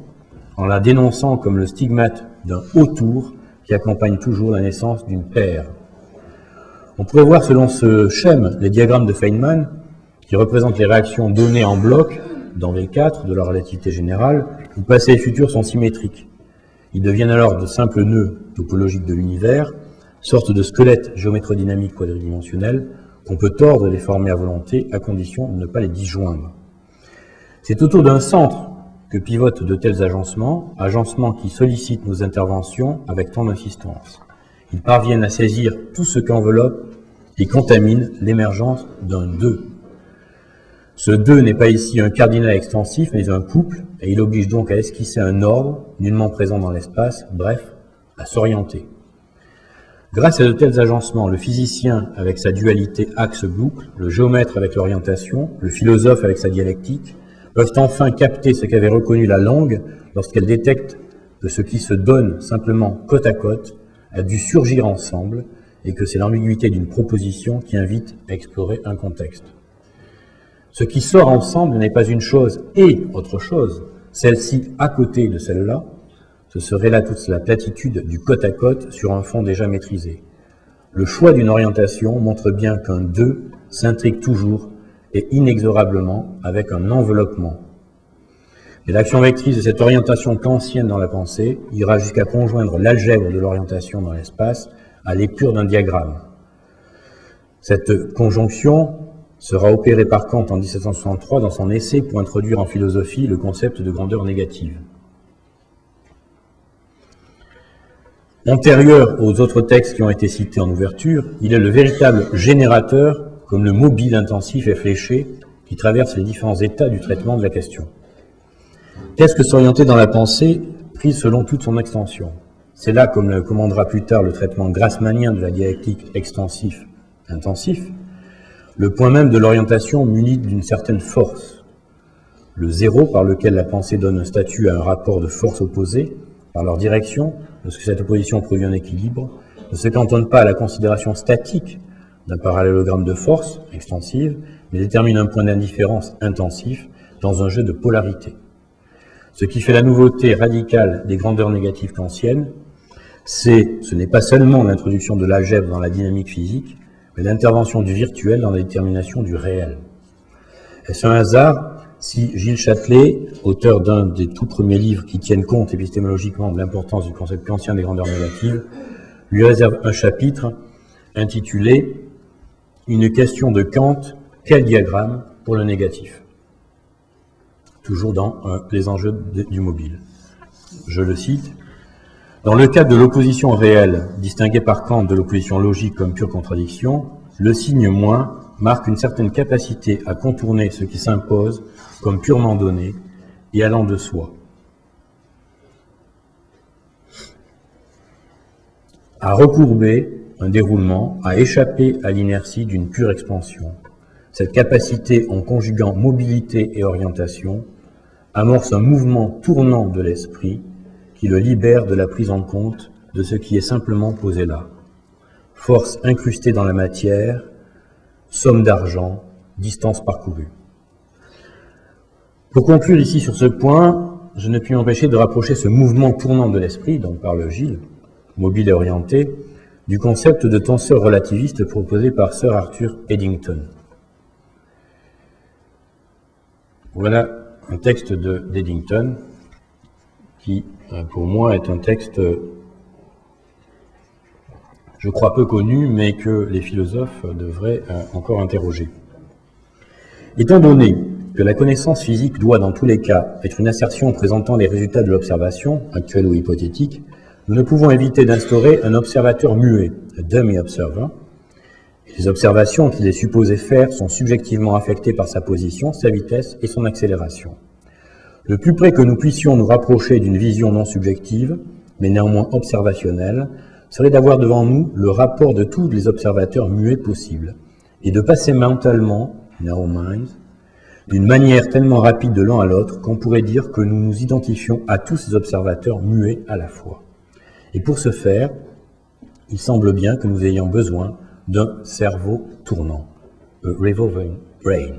en la dénonçant comme le stigmate d'un haut tour qui accompagne toujours la naissance d'une paire. On pourrait voir selon ce schème les diagrammes de Feynman, qui représentent les réactions données en bloc, dans V4, de la relativité générale, où passé et futur sont symétriques. Ils deviennent alors de simples nœuds topologiques de l'univers, sorte de squelettes géométrodynamiques quadridimensionnels qu'on peut tordre et déformer à volonté à condition de ne pas les disjoindre. C'est autour d'un centre que pivotent de tels agencements qui sollicitent nos interventions avec tant d'insistance. Ils parviennent à saisir tout ce qu'enveloppe et contamine l'émergence d'un 2. Ce 2 n'est pas ici un cardinal extensif, mais un couple, et il oblige donc à esquisser un ordre, nullement présent dans l'espace, bref, à s'orienter. Grâce à de tels agencements, le physicien avec sa dualité axe-boucle, le géomètre avec l'orientation, le philosophe avec sa dialectique, peuvent enfin capter ce qu'avait reconnu la langue lorsqu'elle détecte que ce qui se donne simplement côte à côte a dû surgir ensemble et que c'est l'ambiguïté d'une proposition qui invite à explorer un contexte. Ce qui sort ensemble n'est pas une chose et autre chose, celle-ci à côté de celle-là, ce serait là toute la platitude du côte à côte sur un fond déjà maîtrisé. Le choix d'une orientation montre bien qu'un 2 s'intrigue toujours et inexorablement avec un enveloppement. Et l'action vectrice de cette orientation kantienne dans la pensée ira jusqu'à conjoindre l'algèbre de l'orientation dans l'espace à l'épure d'un diagramme. Cette conjonction sera opérée par Kant en 1763 dans son essai pour introduire en philosophie le concept de grandeur négative. Antérieur aux autres textes qui ont été cités en ouverture, il est le véritable générateur comme le mobile intensif et fléché qui traverse les différents états du traitement de la question. Qu'est-ce que s'orienter dans la pensée prise selon toute son extension? C'est là, comme le commandera plus tard le traitement grassmannien de la dialectique extensif-intensif, le point même de l'orientation muni d'une certaine force. Le zéro par lequel la pensée donne un statut à un rapport de force opposée, par leur direction, lorsque cette opposition produit un équilibre, ne se cantonne pas à la considération statique d'un parallélogramme de force extensive, mais détermine un point d'indifférence intensif dans un jeu de polarité. Ce qui fait la nouveauté radicale des grandeurs négatives kantiennes, ce n'est pas seulement l'introduction de l'algèbre dans la dynamique physique, mais l'intervention du virtuel dans la détermination du réel. Est-ce un hasard si Gilles Châtelet, auteur d'un des tout premiers livres qui tiennent compte épistémologiquement de l'importance du concept kantien des grandeurs négatives, lui réserve un chapitre intitulé « Une question de Kant, quel diagramme pour le négatif ?» Toujours dans les enjeux du mobile. Je le cite. Dans le cadre de l'opposition réelle, distinguée par Kant de l'opposition logique comme pure contradiction, le signe moins marque une certaine capacité à contourner ce qui s'impose comme purement donné et allant de soi. À recourber un déroulement, à échapper à l'inertie d'une pure expansion. Cette capacité, en conjuguant mobilité et orientation, amorce un mouvement tournant de l'esprit qui le libère de la prise en compte de ce qui est simplement posé là. Force incrustée dans la matière, somme d'argent, distance parcourue. Pour conclure ici sur ce point, je ne puis m'empêcher de rapprocher ce mouvement tournant de l'esprit, dont parle Gilles, mobile et orienté, du concept de tenseur relativiste proposé par Sir Arthur Eddington. Voilà un texte d'Eddington qui, pour moi, est un texte, je crois, peu connu, mais que les philosophes devraient encore interroger. Étant donné que la connaissance physique doit, dans tous les cas, être une assertion présentant les résultats de l'observation, actuelle ou hypothétique, nous ne pouvons éviter d'instaurer un observateur muet, a dummy observer. Les observations qu'il est supposé faire sont subjectivement affectées par sa position, sa vitesse et son accélération. Le plus près que nous puissions nous rapprocher d'une vision non subjective, mais néanmoins observationnelle, serait d'avoir devant nous le rapport de tous les observateurs muets possibles, et de passer mentalement, in our minds, d'une manière tellement rapide de l'un à l'autre qu'on pourrait dire que nous nous identifions à tous ces observateurs muets à la fois. Et pour ce faire, il semble bien que nous ayons besoin d'un cerveau tournant, a revolving brain.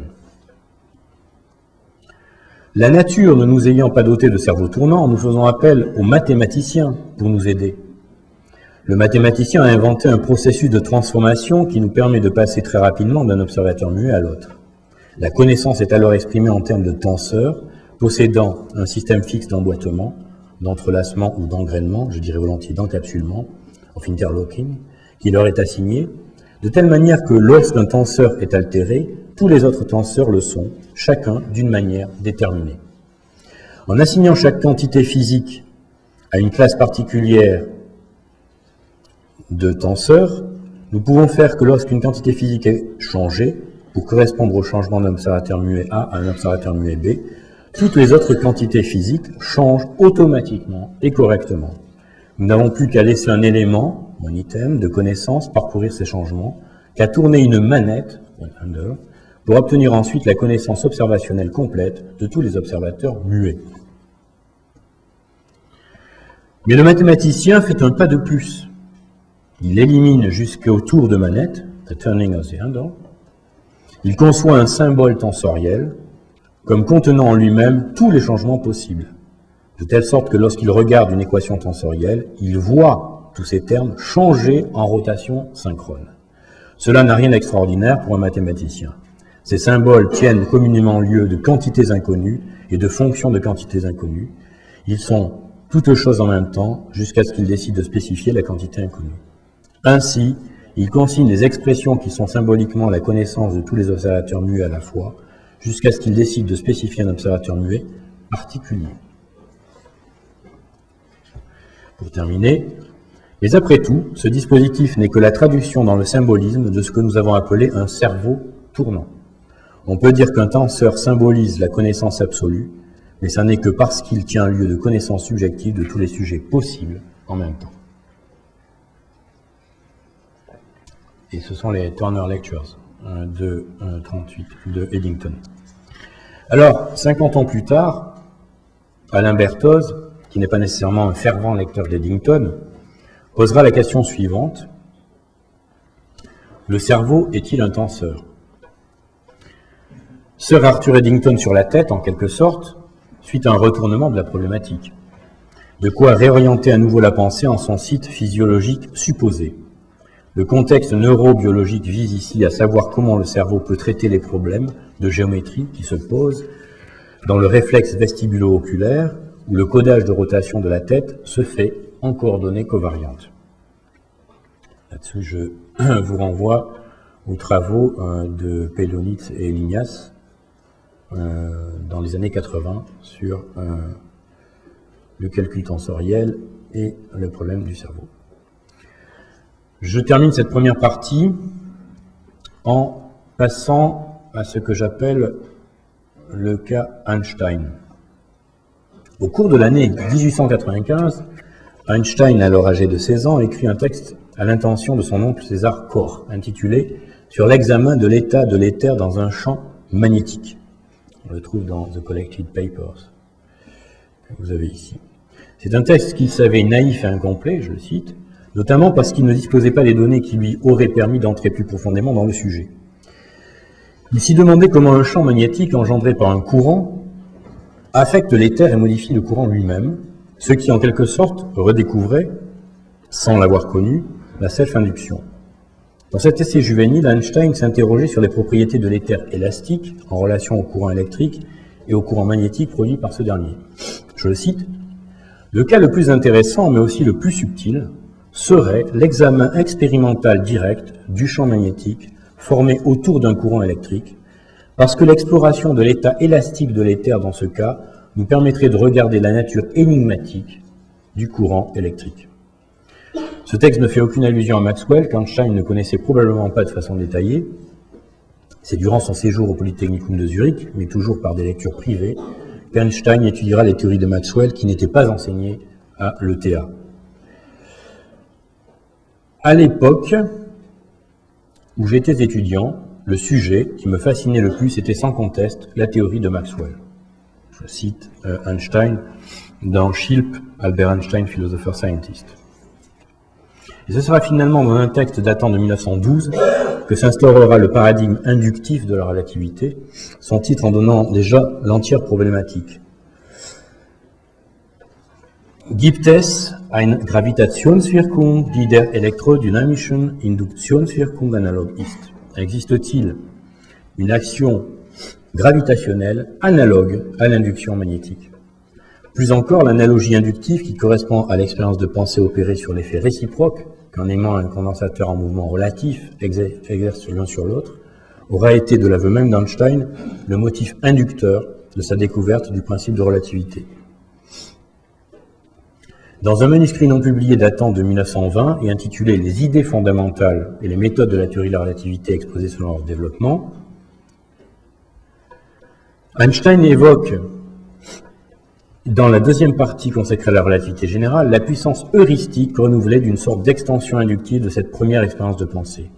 La nature ne nous ayant pas doté de cerveau tournant, nous faisons appel aux mathématiciens pour nous aider. Le mathématicien a inventé un processus de transformation qui nous permet de passer très rapidement d'un observateur muet à l'autre. La connaissance est alors exprimée en termes de tenseurs, possédant un système fixe d'emboîtement, d'entrelacement ou d'engrainement, je dirais volontiers d'encapsulement, of interlocking, qui leur est assigné, de telle manière que lorsqu'un tenseur est altéré, tous les autres tenseurs le sont, chacun d'une manière déterminée. En assignant chaque quantité physique à une classe particulière de tenseurs, nous pouvons faire que lorsqu'une quantité physique est changée, pour correspondre au changement d'un observateur muet A à un observateur muet B, toutes les autres quantités physiques changent automatiquement et correctement. Nous n'avons plus qu'à laisser un élément, un item, de connaissance parcourir ces changements, qu'à tourner une manette, pour obtenir ensuite la connaissance observationnelle complète de tous les observateurs muets. Mais le mathématicien fait un pas de plus. Il élimine jusqu'au tour de manette, the turning of the handle. Il conçoit un symbole tensoriel comme contenant en lui-même tous les changements possibles, de telle sorte que lorsqu'il regarde une équation tensorielle, il voit tous ces termes changer en rotation synchrone. Cela n'a rien d'extraordinaire pour un mathématicien. Ces symboles tiennent communément lieu de quantités inconnues et de fonctions de quantités inconnues. Ils sont toutes choses en même temps jusqu'à ce qu'il décide de spécifier la quantité inconnue. Ainsi, il consigne les expressions qui sont symboliquement la connaissance de tous les observateurs muets à la fois, jusqu'à ce qu'il décide de spécifier un observateur muet particulier. Pour terminer, mais après tout, ce dispositif n'est que la traduction dans le symbolisme de ce que nous avons appelé un cerveau tournant. On peut dire qu'un tenseur symbolise la connaissance absolue, mais ça n'est que parce qu'il tient lieu de connaissance subjective de tous les sujets possibles en même temps. Et ce sont les Turner Lectures de 38 de Eddington. Alors, 50 ans plus tard, Alain Berthoz, qui n'est pas nécessairement un fervent lecteur d'Eddington, posera la question suivante. Le cerveau est-il un tenseur? Sir Arthur Eddington sur la tête, en quelque sorte, suite à un retournement de la problématique. De quoi réorienter à nouveau la pensée en son site physiologique supposé. Le contexte neurobiologique vise ici à savoir comment le cerveau peut traiter les problèmes de géométrie qui se posent dans le réflexe vestibulo-oculaire où le codage de rotation de la tête se fait en coordonnées covariantes. Là-dessus, je vous renvoie aux travaux de Pelonitz et Lignas dans les années 80 sur le calcul tensoriel et le problème du cerveau. Je termine cette première partie en passant à ce que j'appelle le cas Einstein. Au cours de l'année 1895, Einstein, alors âgé de 16 ans, écrit un texte à l'intention de son oncle César Koch, intitulé « Sur l'examen de l'état de l'éther dans un champ magnétique ». On le trouve dans The Collected Papers, que vous avez ici. C'est un texte qu'il savait naïf et incomplet, je le cite, notamment parce qu'il ne disposait pas des données qui lui auraient permis d'entrer plus profondément dans le sujet. Il s'y demandait comment un champ magnétique engendré par un courant affecte l'éther et modifie le courant lui-même, ce qui en quelque sorte redécouvrait, sans l'avoir connu, la self-induction. Dans cet essai juvénile, Einstein s'interrogeait sur les propriétés de l'éther élastique en relation au courant électrique et au courant magnétique produit par ce dernier. Je le cite, « Le cas le plus intéressant, mais aussi le plus subtil, serait l'examen expérimental direct du champ magnétique formé autour d'un courant électrique, parce que l'exploration de l'état élastique de l'éther dans ce cas nous permettrait de regarder la nature énigmatique du courant électrique. » Ce texte ne fait aucune allusion à Maxwell, qu'Einstein ne connaissait probablement pas de façon détaillée. C'est durant son séjour au Polytechnicum de Zurich, mais toujours par des lectures privées, qu'Einstein étudiera les théories de Maxwell qui n'étaient pas enseignées à l'ETH. À l'époque où j'étais étudiant, le sujet qui me fascinait le plus était sans conteste la théorie de Maxwell. Je cite Einstein dans Schilp, Albert Einstein, Philosopher Scientist. Et ce sera finalement dans un texte datant de 1912 que s'instaurera le paradigme inductif de la relativité, son titre en donnant déjà l'entière problématique. Gibt es eine Gravitationswirkung, die der elektrodynamischen Induktionswirkung analog ist? Existe-t-il une action gravitationnelle analogue à l'induction magnétique? Plus encore, l'analogie inductive, qui correspond à l'expérience de pensée opérée sur l'effet réciproque qu'un aimant et un condensateur en mouvement relatif exercent l'un sur l'autre, aura été, de l'aveu même d'Einstein, le motif inducteur de sa découverte du principe de relativité. Dans un manuscrit non publié datant de 1920 et intitulé « Les idées fondamentales et les méthodes de la théorie de la relativité exposées selon leur développement », Einstein évoque dans la deuxième partie consacrée à la relativité générale, la puissance heuristique renouvelée d'une sorte d'extension inductive de cette première expérience de pensée.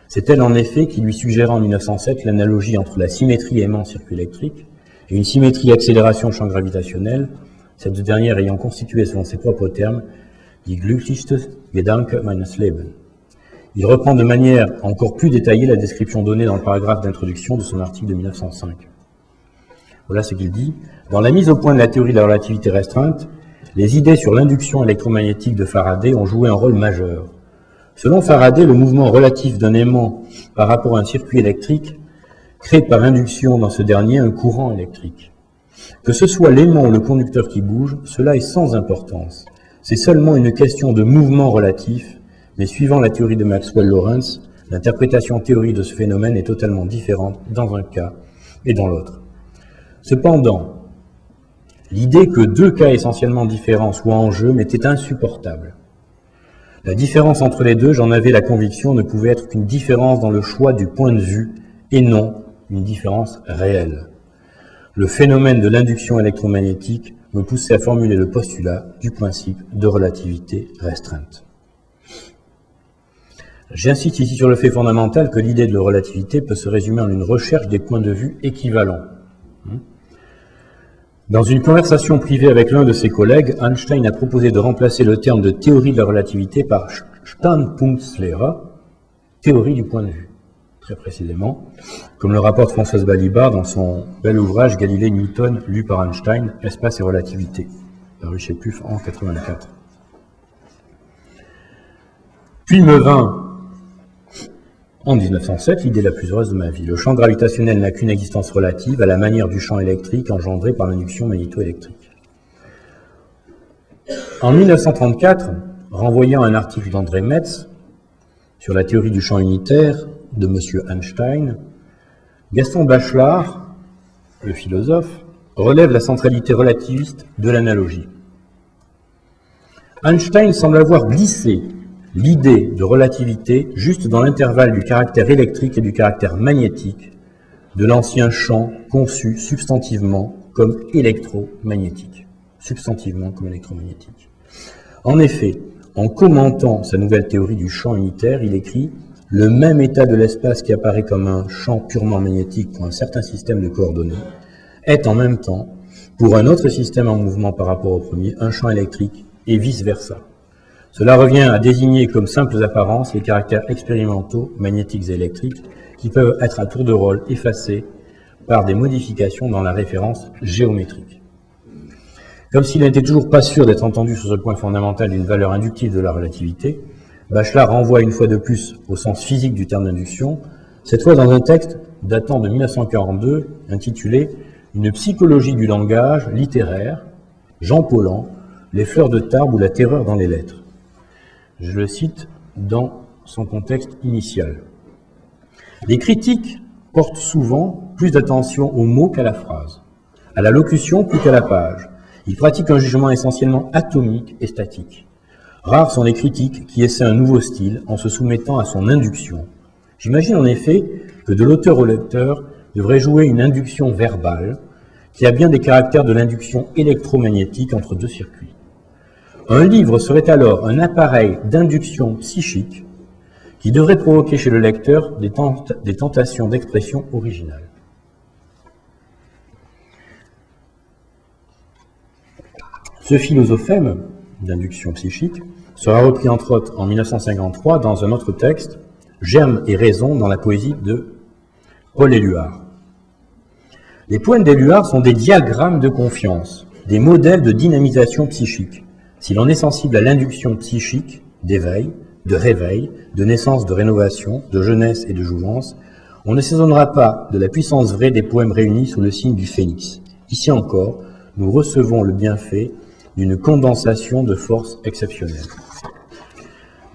C'est elle en effet qui lui suggéra en 1907 l'analogie entre la symétrie aimant-circuit électrique et une symétrie accélération-champ gravitationnel, cette dernière ayant constitué selon ses propres termes die glücklichste Gedanke meines Lebens. Il reprend de manière encore plus détaillée la description donnée dans le paragraphe d'introduction de son article de 1905. Voilà ce qu'il dit. Dans la mise au point de la théorie de la relativité restreinte, les idées sur l'induction électromagnétique de Faraday ont joué un rôle majeur. Selon Faraday, le mouvement relatif d'un aimant par rapport à un circuit électrique crée par induction dans ce dernier un courant électrique. Que ce soit l'aimant ou le conducteur qui bouge, cela est sans importance. C'est seulement une question de mouvement relatif, mais suivant la théorie de Maxwell-Lorentz, l'interprétation théorique de ce phénomène est totalement différente dans un cas et dans l'autre. Cependant, l'idée que deux cas essentiellement différents soient en jeu m'était insupportable. La différence entre les deux, j'en avais la conviction, ne pouvait être qu'une différence dans le choix du point de vue et non une différence réelle. Le phénomène de l'induction électromagnétique me poussait à formuler le postulat du principe de relativité restreinte. J'insiste ici sur le fait fondamental que l'idée de la relativité peut se résumer en une recherche des points de vue équivalents. Dans une conversation privée avec l'un de ses collègues, Einstein a proposé de remplacer le terme de théorie de la relativité par Standpunktslehre, théorie du point de vue, très précisément, comme le rapporte Françoise Balibar dans son bel ouvrage Galilée-Newton, lu par Einstein, Espace et relativité, paru chez PUF en 1984. Puis me vint, en 1907, l'idée la plus heureuse de ma vie. Le champ gravitationnel n'a qu'une existence relative à la manière du champ électrique engendré par l'induction magnéto-électrique. En 1934, renvoyant un article d'André Metz sur la théorie du champ unitaire de M. Einstein, Gaston Bachelard, le philosophe, relève la centralité relativiste de l'analogie. Einstein semble avoir glissé l'idée de relativité juste dans l'intervalle du caractère électrique et du caractère magnétique de l'ancien champ conçu substantivement comme électromagnétique. En effet, en commentant sa nouvelle théorie du champ unitaire, il écrit « Le même état de l'espace qui apparaît comme un champ purement magnétique pour un certain système de coordonnées est en même temps, pour un autre système en mouvement par rapport au premier, un champ électrique et vice-versa. Cela revient à désigner comme simples apparences les caractères expérimentaux, magnétiques et électriques, qui peuvent être à tour de rôle effacés par des modifications dans la référence géométrique. » Comme s'il n'était toujours pas sûr d'être entendu sur ce point fondamental d'une valeur inductive de la relativité, Bachelard renvoie une fois de plus au sens physique du terme d'induction, cette fois dans un texte datant de 1942, intitulé « Une psychologie du langage littéraire, Jean Paulhan, les fleurs de Tarbes ou la terreur dans les lettres ». Je le cite dans son contexte initial. Les critiques portent souvent plus d'attention aux mots qu'à la phrase, à la locution plus qu'à la page. Ils pratiquent un jugement essentiellement atomique et statique. Rares sont les critiques qui essaient un nouveau style en se soumettant à son induction. J'imagine en effet que de l'auteur au lecteur devrait jouer une induction verbale qui a bien des caractères de l'induction électromagnétique entre deux circuits. Un livre serait alors un appareil d'induction psychique qui devrait provoquer chez le lecteur des tentations d'expression originale. Ce philosophème d'induction psychique sera repris entre autres en 1953 dans un autre texte, Germe et raison dans la poésie de Paul Éluard. Les poèmes d'Éluard sont des diagrammes de confiance, des modèles de dynamisation psychique. Si l'on est sensible à l'induction psychique, d'éveil, de réveil, de naissance, de rénovation, de jeunesse et de jouvence, on ne s'étonnera pas de la puissance vraie des poèmes réunis sous le signe du phénix. Ici encore, nous recevons le bienfait d'une condensation de force exceptionnelle.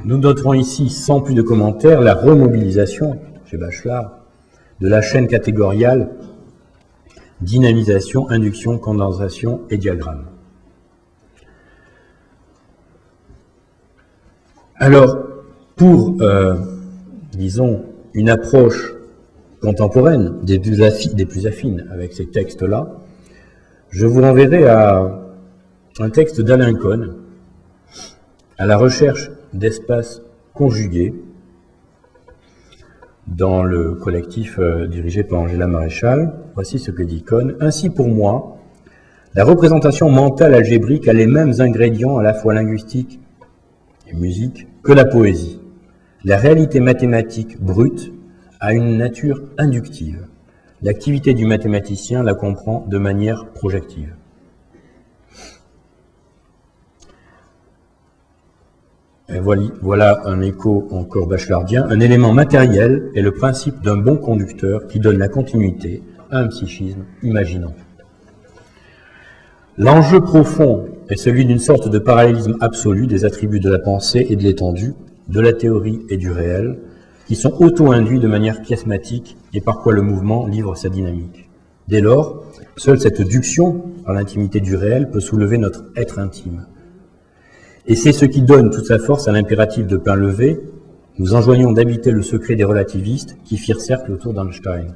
Nous noterons ici, sans plus de commentaires, la remobilisation, chez Bachelard, de la chaîne catégoriale dynamisation, induction, condensation et diagramme. Alors, pour, disons, une approche contemporaine des plus affines avec ces textes-là, je vous renverrai à un texte d'Alain Cohn, à la recherche d'espaces conjugués, dans le collectif dirigé par Angela Maréchal. Voici ce que dit Cohn. Ainsi pour moi, la représentation mentale algébrique a les mêmes ingrédients à la fois linguistiques et musiques que la poésie. La réalité mathématique brute a une nature inductive. L'activité du mathématicien la comprend de manière projective. Et voilà un écho encore bachelardien. Un élément matériel est le principe d'un bon conducteur qui donne la continuité à un psychisme imaginant. L'enjeu profond est celui d'une sorte de parallélisme absolu des attributs de la pensée et de l'étendue, de la théorie et du réel, qui sont auto-induits de manière chiasmatique et par quoi le mouvement livre sa dynamique. Dès lors, seule cette duction par l'intimité du réel peut soulever notre être intime. Et c'est ce qui donne toute sa force à l'impératif de Painlevé. Nous enjoignons d'habiter le secret des relativistes qui firent cercle autour d'Einstein.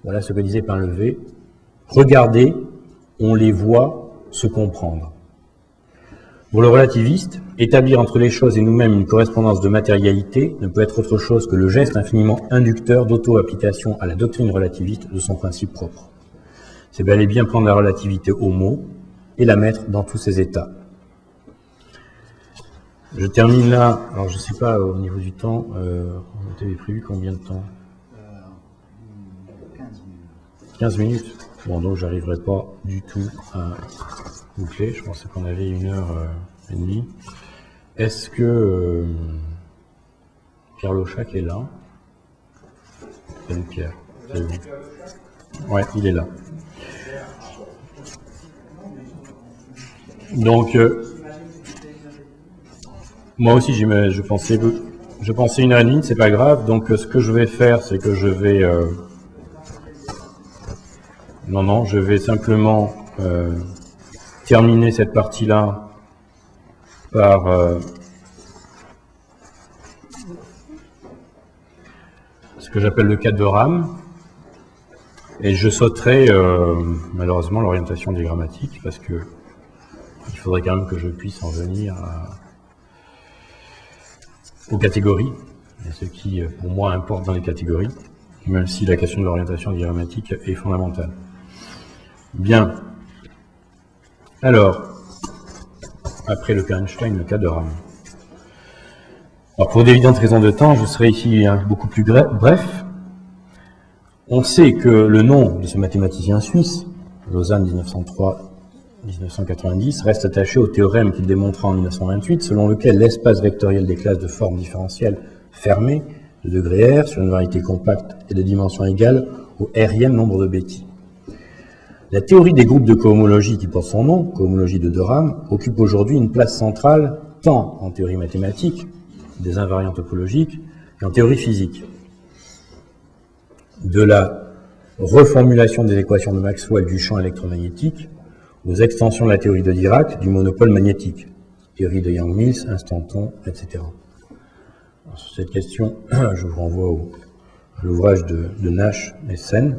Voilà ce que disait Painlevé. Regardez, on les voit se comprendre. Pour le relativiste, établir entre les choses et nous-mêmes une correspondance de matérialité ne peut être autre chose que le geste infiniment inducteur d'auto-application à la doctrine relativiste de son principe propre. C'est bel et bien prendre la relativité au mot et la mettre dans tous ses états. Je termine là, alors je ne sais pas au niveau du temps, on avait prévu combien de temps 15 minutes. Bon, donc j'arriverai pas du tout à boucler, je pensais qu'on avait 1h30. Est-ce que Pierre Lochac est là? Salut Pierre. Salut. Ouais, il est là. Donc, moi aussi, je pensais 1h30, c'est pas grave. Donc, ce que je vais faire, c'est que je vais... je vais simplement terminer cette partie-là par ce que j'appelle le cadre de rame. Et je sauterai, malheureusement, l'orientation diagrammatique, parce que il faudrait quand même que je puisse en venir aux catégories, et ce qui, pour moi, importe dans les catégories, même si la question de l'orientation diagrammatique est fondamentale. Bien. Alors, après le cas Einstein, le cas de Rame. Alors, pour d'évidentes raisons de temps, je serai ici beaucoup plus bref. On sait que le nom de ce mathématicien suisse, Lausanne 1903, 1990, reste attaché au théorème qu'il démontra en 1928, selon lequel l'espace vectoriel des classes de formes différentielles fermées de degré R sur une variété compacte et de dimension égale au Rème nombre de Betti. La théorie des groupes de cohomologie qui porte son nom, cohomologie de De Rham, occupe aujourd'hui une place centrale tant en théorie mathématique, des invariants topologiques, et en théorie physique. De la reformulation des équations de Maxwell du champ électromagnétique aux extensions de la théorie de Dirac du monopôle magnétique, théorie de Yang-Mills, instanton, etc. Alors, sur cette question, je vous renvoie à l'ouvrage de Nash et Sen.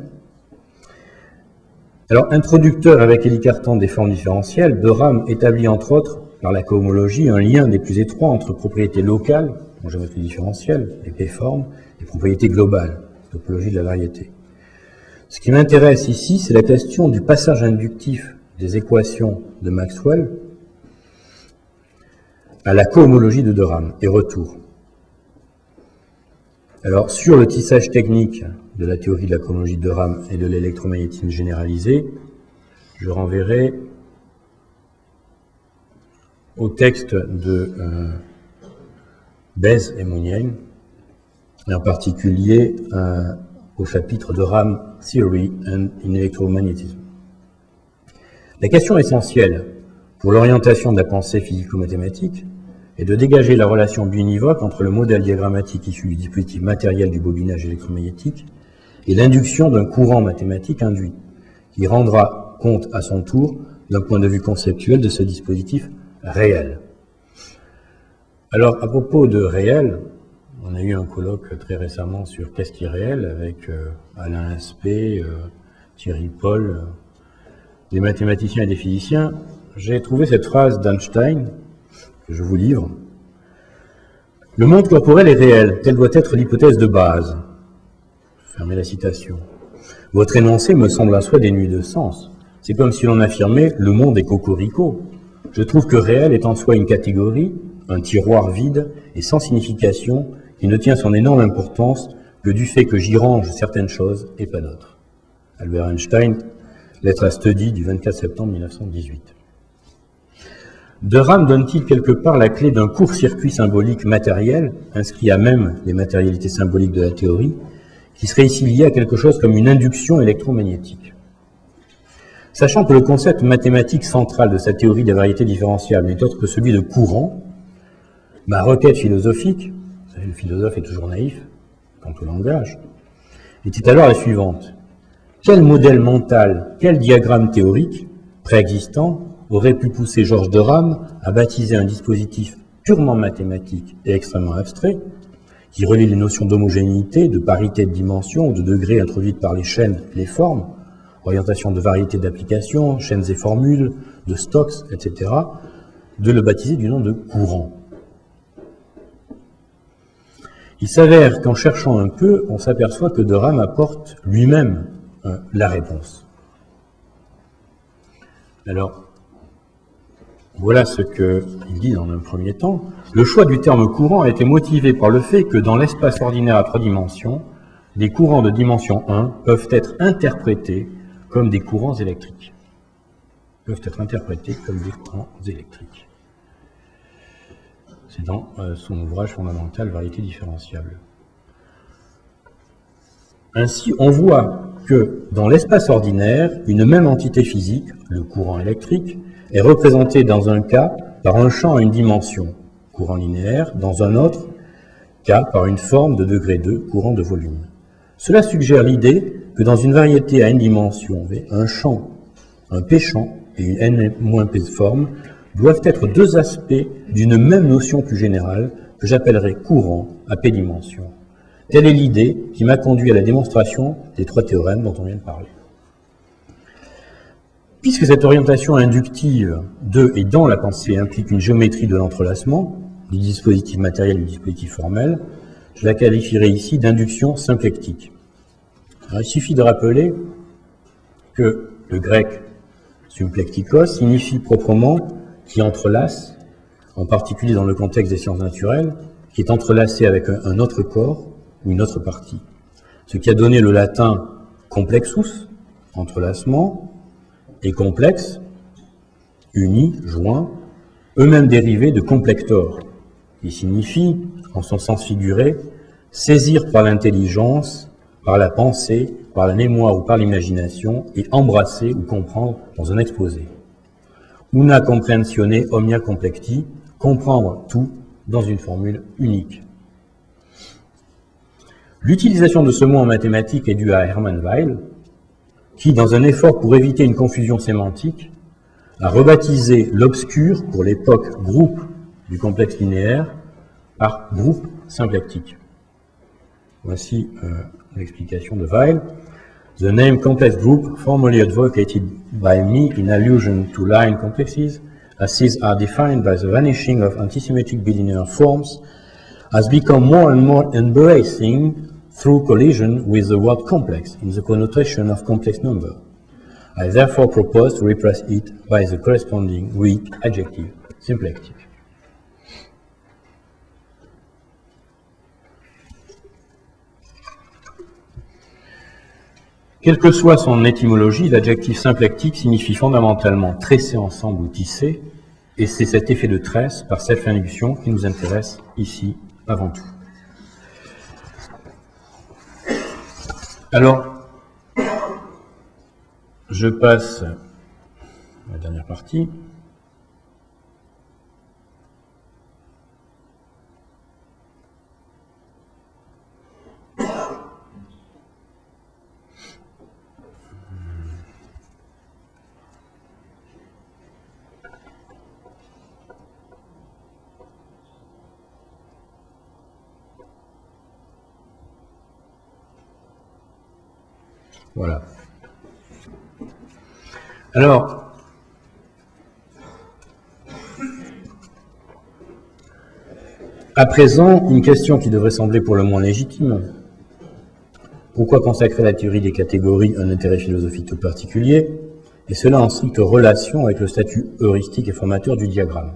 Alors, introducteur avec Élie Cartan des formes différentielles, De Rham établit entre autres, par la cohomologie, un lien des plus étroits entre propriétés locales, en géométrie différentielle, les P-formes, et propriétés globales, topologie de la variété. Ce qui m'intéresse ici, c'est la question du passage inductif des équations de Maxwell à la cohomologie de De Rham, et retour. Alors, sur le tissage technique de la théorie de la cohomologie de De Rham et de l'électromagnétisme généralisé, je renverrai au texte de Bez et Mounier, et en particulier au chapitre de Rham Theory and in Electromagnetism. La question essentielle pour l'orientation de la pensée physico-mathématique est de dégager la relation biunivoque entre le modèle diagrammatique issu du dispositif matériel du bobinage électromagnétique et l'induction d'un courant mathématique induit, qui rendra compte à son tour d'un point de vue conceptuel de ce dispositif réel. Alors, à propos de réel, on a eu un colloque très récemment sur qu'est-ce qui est réel avec Alain Aspect, Thierry Paul, des mathématiciens et des physiciens. J'ai trouvé cette phrase d'Einstein, que je vous livre. « Le monde corporel est réel, telle doit être l'hypothèse de base. » Fermez la citation. Votre énoncé me semble à soi dénué de sens. C'est comme si l'on affirmait « le monde est cocorico ». Je trouve que réel est en soi une catégorie, un tiroir vide et sans signification qui ne tient son énorme importance que du fait que j'y range certaines choses et pas d'autres. Albert Einstein, lettre à Study du 24 septembre 1918. De Rham donne-t-il quelque part la clé d'un court-circuit symbolique matériel, inscrit à même les matérialités symboliques de la théorie, qui serait ici lié à quelque chose comme une induction électromagnétique. Sachant que le concept mathématique central de sa théorie des variétés différentielles n'est autre que celui de courant, ma requête philosophique, vous savez, le philosophe est toujours naïf quant au langage, était alors la suivante. Quel modèle mental, quel diagramme théorique préexistant aurait pu pousser Georges de Rham à baptiser un dispositif purement mathématique et extrêmement abstrait, qui relie les notions d'homogénéité, de parité de dimension ou de degré introduites par les chaînes et les formes, orientation de variété d'applications, chaînes et formules, de Stokes, etc., de le baptiser du nom de courant. Il s'avère qu'en cherchant un peu, on s'aperçoit que de Rham apporte lui-même la réponse. Alors, voilà ce qu'il dit dans un premier temps. Le choix du terme courant a été motivé par le fait que dans l'espace ordinaire à 3 dimensions, les courants de dimension 1 peuvent être interprétés comme des courants électriques. C'est dans son ouvrage fondamental Variété différentiable. Ainsi, on voit que dans l'espace ordinaire, une même entité physique, le courant électrique, est représentée dans un cas par un champ à une dimension, courant linéaire, dans un autre cas par une forme de degré 2, courant de volume. Cela suggère l'idée que dans une variété à n dimensions, un champ, un p-champ et une n-p forme doivent être deux aspects d'une même notion plus générale que j'appellerai courant à p dimensions. Telle est l'idée qui m'a conduit à la démonstration des 3 théorèmes dont on vient de parler. Puisque cette orientation inductive de et dans la pensée implique une géométrie de l'entrelacement, du dispositif matériel et du dispositif formel, je la qualifierai ici d'induction symplectique. Alors, il suffit de rappeler que le grec symplectikos signifie proprement qui entrelace, en particulier dans le contexte des sciences naturelles, qui est entrelacé avec un autre corps ou une autre partie. Ce qui a donné le latin complexus, entrelacement, et complexe, unis, joints, eux-mêmes dérivés de complector, qui signifie, en son sens figuré, saisir par l'intelligence, par la pensée, par la mémoire ou par l'imagination, et embrasser ou comprendre dans un exposé. Una comprensione omnia complexi, comprendre tout dans une formule unique. L'utilisation de ce mot en mathématiques est due à Hermann Weyl, qui, dans un effort pour éviter une confusion sémantique, a rebaptisé l'obscur, pour l'époque groupe du complexe linéaire, par groupe symplectique. Voici l'explication de Weyl. The name complex group, formerly advocated by me in allusion to line complexes, as these are defined by the vanishing of antisymmetric bilinear forms, has become more and more embracing through collision with the word complex in the connotation of complex number. I therefore propose to replace it by the corresponding weak adjective, symplectic. Quelle que soit son étymologie, l'adjectif symplectique signifie fondamentalement tresser ensemble ou tisser, et c'est cet effet de tresse par self-induction qui nous intéresse ici avant tout. Alors, je passe à la dernière partie. Voilà. Alors, à présent, une question qui devrait sembler pour le moins légitime. Pourquoi consacrer la théorie des catégories un intérêt philosophique tout particulier, et cela en stricte relation avec le statut heuristique et formateur du diagramme?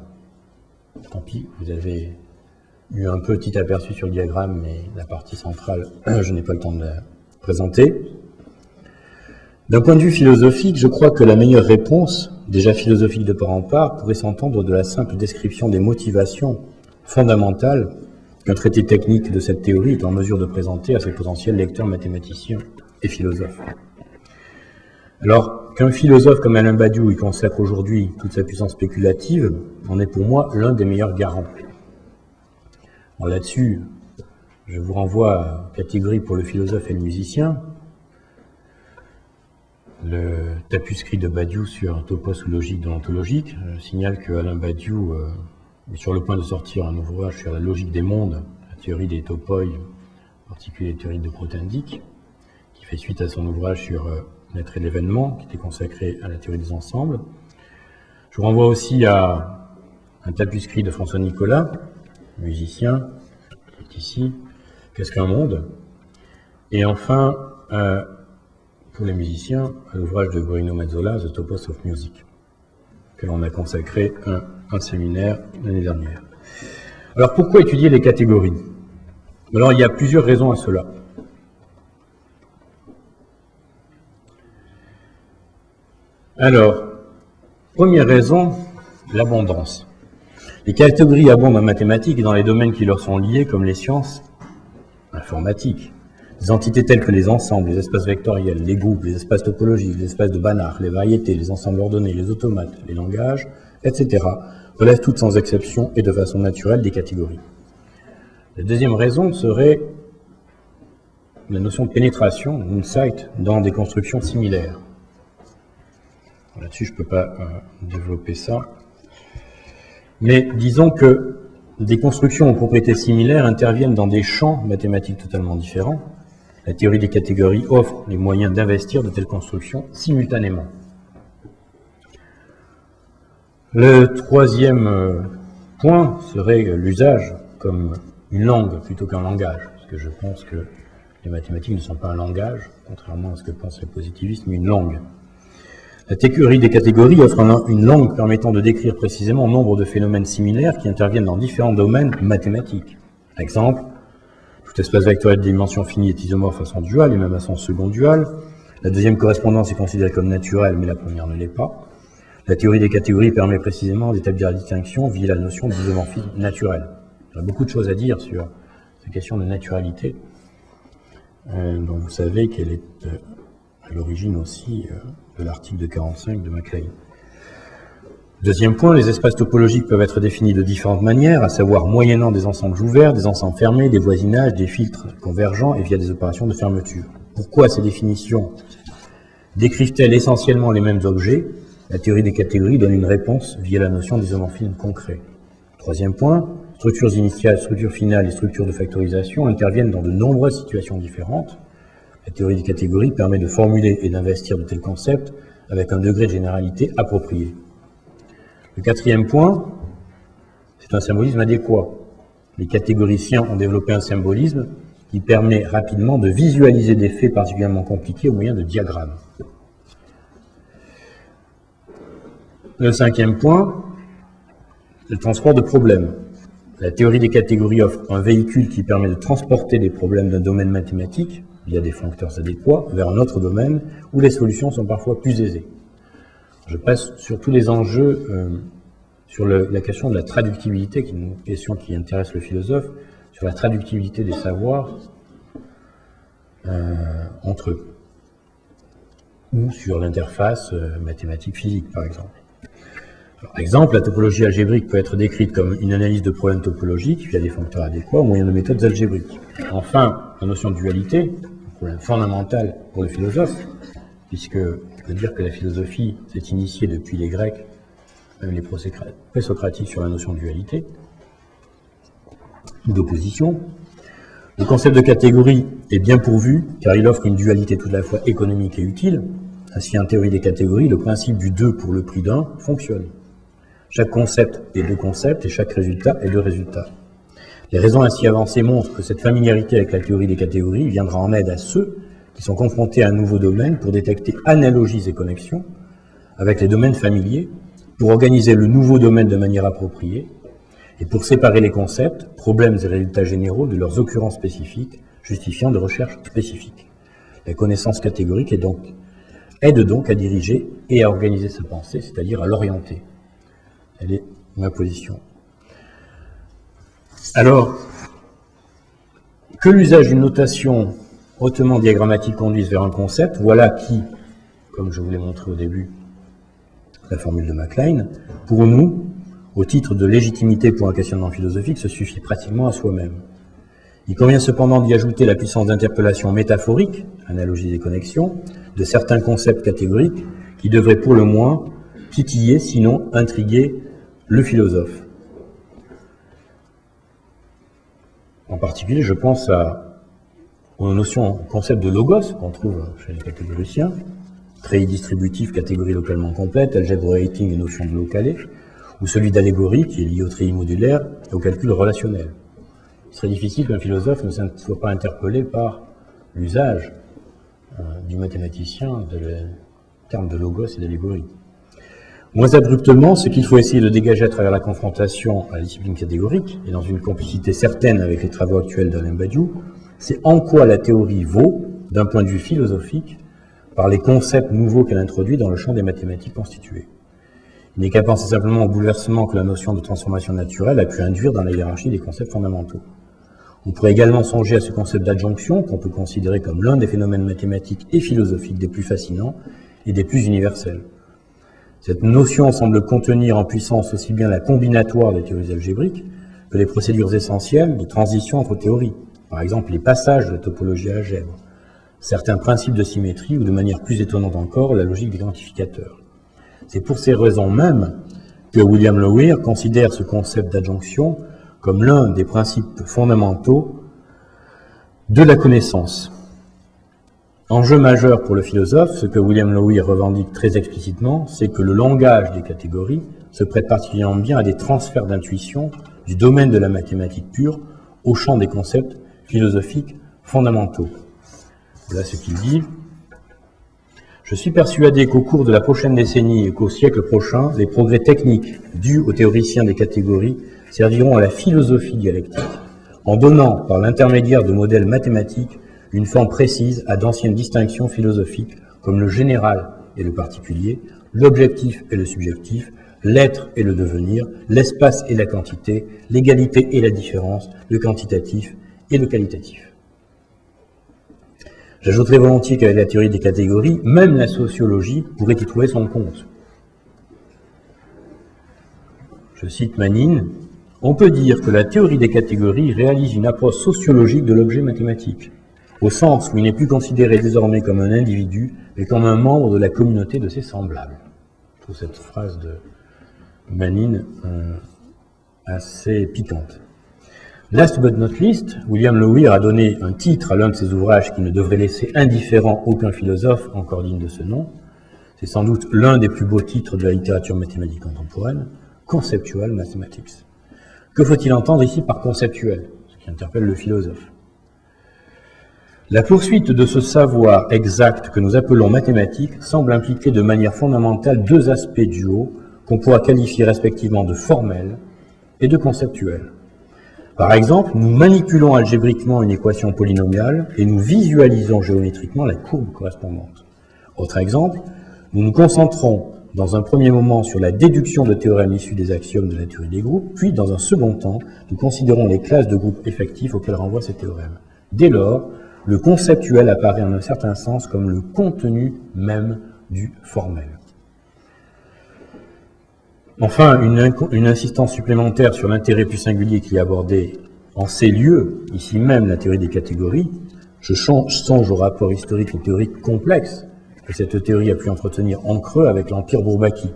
Tant pis, vous avez eu un petit aperçu sur le diagramme, mais la partie centrale, je n'ai pas le temps de la présenter. D'un point de vue philosophique, je crois que la meilleure réponse, déjà philosophique de part en part, pourrait s'entendre de la simple description des motivations fondamentales qu'un traité technique de cette théorie est en mesure de présenter à ses potentiels lecteurs mathématiciens et philosophes. Alors, qu'un philosophe comme Alain Badiou y consacre aujourd'hui toute sa puissance spéculative, en est pour moi l'un des meilleurs garants. Alors là-dessus, je vous renvoie à la catégorie pour le philosophe et le musicien. Le tapuscrit de Badiou sur topos ou logique de l'ontologique signale que Alain Badiou est sur le point de sortir un ouvrage sur la logique des mondes, la théorie des topoi, en particulier la théorie de Grothendieck, qui fait suite à son ouvrage sur l'être et l'événement, qui était consacré à la théorie des ensembles. Je vous renvoie aussi à un tapuscrit de François Nicolas, musicien, qui est ici, Qu'est-ce qu'un monde? Et enfin, pour les musiciens, à l'ouvrage de Bruno Mazzola, The Topos of Music, que l'on a consacré un séminaire l'année dernière. Alors pourquoi étudier les catégories? Alors il y a plusieurs raisons à cela. Alors, première raison, l'abondance. Les catégories abondent en mathématiques et dans les domaines qui leur sont liés, comme les sciences informatiques. Des entités telles que les ensembles, les espaces vectoriels, les groupes, les espaces topologiques, les espaces de Banach, les variétés, les ensembles ordonnés, les automates, les langages, etc., relèvent toutes sans exception et de façon naturelle des catégories. La deuxième raison serait la notion de pénétration, insight, dans des constructions similaires. Là-dessus, je ne peux pas développer ça. Mais disons que des constructions aux propriétés similaires interviennent dans des champs mathématiques totalement différents. La théorie des catégories offre les moyens d'investir de telles constructions simultanément. Le troisième point serait l'usage comme une langue plutôt qu'un langage, parce que je pense que les mathématiques ne sont pas un langage, contrairement à ce que pensent les positivistes, mais une langue. La théorie des catégories offre une langue permettant de décrire précisément nombre de phénomènes similaires qui interviennent dans différents domaines mathématiques. Exemple, tout espace vectoriel de dimension finie est isomorphe à son dual et même à son second dual. La deuxième correspondance est considérée comme naturelle, mais la première ne l'est pas. La théorie des catégories permet précisément d'établir la distinction via la notion d'isomorphisme naturel. Il y a beaucoup de choses à dire sur cette question de naturalité, dont vous savez qu'elle est à l'origine aussi de l'article de 45 de MacLean. Deuxième point, les espaces topologiques peuvent être définis de différentes manières, à savoir moyennant des ensembles ouverts, des ensembles fermés, des voisinages, des filtres convergents et via des opérations de fermeture. Pourquoi ces définitions décrivent-elles essentiellement les mêmes objets? La théorie des catégories donne une réponse via la notion d'isomorphisme concret. Troisième point, structures initiales, structures finales et structures de factorisation interviennent dans de nombreuses situations différentes. La théorie des catégories permet de formuler et d'investir de tels concepts avec un degré de généralité approprié. Le quatrième point, c'est un symbolisme adéquat. Les catégoriciens ont développé un symbolisme qui permet rapidement de visualiser des faits particulièrement compliqués au moyen de diagrammes. Le cinquième point, le transport de problèmes. La théorie des catégories offre un véhicule qui permet de transporter des problèmes d'un domaine mathématique, via des foncteurs adéquats, vers un autre domaine où les solutions sont parfois plus aisées. Je passe sur tous les enjeux, sur la question de la traductibilité, qui est une question qui intéresse le philosophe, sur la traductibilité des savoirs entre eux, ou sur l'interface mathématique-physique, par exemple. Par exemple, la topologie algébrique peut être décrite comme une analyse de problèmes topologiques via des foncteurs adéquats au moyen de méthodes algébriques. Enfin, la notion de dualité, un problème fondamental pour le philosophe, puisque on peut dire que la philosophie s'est initiée depuis les Grecs, même les présocratiques, sur la notion de dualité, d'opposition. Le concept de catégorie est bien pourvu, car il offre une dualité tout à la fois économique et utile. Ainsi, en théorie des catégories, le principe du 2 pour le prix d'un fonctionne. Chaque concept est deux concepts et chaque résultat est deux résultats. Les raisons ainsi avancées montrent que cette familiarité avec la théorie des catégories viendra en aide à ceux qui sont confrontés à un nouveau domaine pour détecter analogies et connexions avec les domaines familiers, pour organiser le nouveau domaine de manière appropriée et pour séparer les concepts, problèmes et résultats généraux de leurs occurrences spécifiques, justifiant de recherches spécifiques. La connaissance catégorique aide donc à diriger et à organiser sa pensée, c'est-à-dire à l'orienter. Elle est ma position. Alors, que l'usage d'une notation hautement diagrammatique conduise vers un concept, voilà qui, comme je vous l'ai montré au début, la formule de MacLean, pour nous, au titre de légitimité pour un questionnement philosophique, se suffit pratiquement à soi-même. Il convient cependant d'y ajouter la puissance d'interpellation métaphorique, analogie des connexions, de certains concepts catégoriques qui devraient pour le moins titiller, sinon intriguer, le philosophe. En particulier, je pense aux notions, au concept de logos qu'on trouve chez les catégoriciens, treillis distributif, catégorie localement complète, algèbre rating et notion de localé, ou celui d'allégorie qui est lié au treillis modulaire et au calcul relationnel. Il serait difficile qu'un philosophe ne soit pas interpellé par l'usage du mathématicien de termes de logos et d'allégorie. Moins abruptement, ce qu'il faut essayer de dégager à travers la confrontation à la discipline catégorique, et dans une complicité certaine avec les travaux actuels d'Alain Badiou, c'est en quoi la théorie vaut, d'un point de vue philosophique, par les concepts nouveaux qu'elle introduit dans le champ des mathématiques constituées. Il n'est qu'à penser simplement au bouleversement que la notion de transformation naturelle a pu induire dans la hiérarchie des concepts fondamentaux. On pourrait également songer à ce concept d'adjonction, qu'on peut considérer comme l'un des phénomènes mathématiques et philosophiques des plus fascinants et des plus universels. Cette notion semble contenir en puissance aussi bien la combinatoire des théories algébriques que les procédures essentielles de transition entre théories, par exemple les passages de la topologie algèbre, certains principes de symétrie ou, de manière plus étonnante encore, la logique des quantificateurs. C'est pour ces raisons mêmes que William Lowery considère ce concept d'adjonction comme l'un des principes fondamentaux de la connaissance. Enjeu majeur pour le philosophe, ce que William Lowery revendique très explicitement, c'est que le langage des catégories se prête particulièrement bien à des transferts d'intuition du domaine de la mathématique pure au champ des concepts philosophiques fondamentaux. Voilà ce qu'il dit. Je suis persuadé qu'au cours de la prochaine décennie et qu'au siècle prochain, les progrès techniques dus aux théoriciens des catégories serviront à la philosophie dialectique, en donnant, par l'intermédiaire de modèles mathématiques, une forme précise à d'anciennes distinctions philosophiques, comme le général et le particulier, l'objectif et le subjectif, l'être et le devenir, l'espace et la quantité, l'égalité et la différence, le quantitatif et le qualitatif. J'ajouterai volontiers qu'avec la théorie des catégories, même la sociologie pourrait y trouver son compte. Je cite Manin, « On peut dire que la théorie des catégories réalise une approche sociologique de l'objet mathématique, au sens où il n'est plus considéré désormais comme un individu, mais comme un membre de la communauté de ses semblables. » Je trouve cette phrase de Manin assez piquante. Last but not least, William Low Weir a donné un titre à l'un de ses ouvrages qui ne devrait laisser indifférent aucun philosophe encore digne de ce nom. C'est sans doute l'un des plus beaux titres de la littérature mathématique contemporaine, Conceptual Mathematics. Que faut-il entendre ici par conceptuel, ce qui interpelle le philosophe? La poursuite de ce savoir exact que nous appelons mathématique semble impliquer de manière fondamentale deux aspects duaux qu'on pourra qualifier respectivement de formels et de conceptuels. Par exemple, nous manipulons algébriquement une équation polynomiale et nous visualisons géométriquement la courbe correspondante. Autre exemple, nous nous concentrons dans un premier moment sur la déduction de théorèmes issus des axiomes de la théorie des groupes, puis dans un second temps, nous considérons les classes de groupes effectifs auxquelles renvoient ces théorèmes. Dès lors, le conceptuel apparaît en un certain sens comme le contenu même du formel. Enfin, une insistance supplémentaire sur l'intérêt plus singulier qui est abordé en ces lieux, ici même la théorie des catégories. Je songe au rapport historique et théorique complexe que cette théorie a pu entretenir en creux avec l'Empire Bourbaki,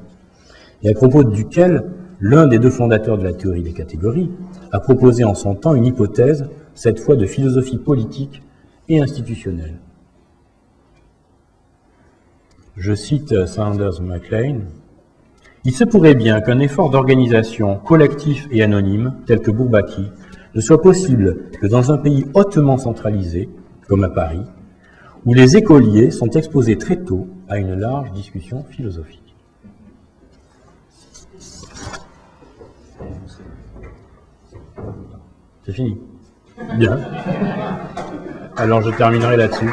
et à propos duquel l'un des deux fondateurs de la théorie des catégories a proposé en son temps une hypothèse, cette fois de philosophie politique et institutionnelle. Je cite Saunders Mac Lane. « Il se pourrait bien qu'un effort d'organisation collectif et anonyme, tel que Bourbaki, ne soit possible que dans un pays hautement centralisé, comme à Paris, où les écoliers sont exposés très tôt à une large discussion philosophique. » C'est fini. Bien. Alors je terminerai là-dessus.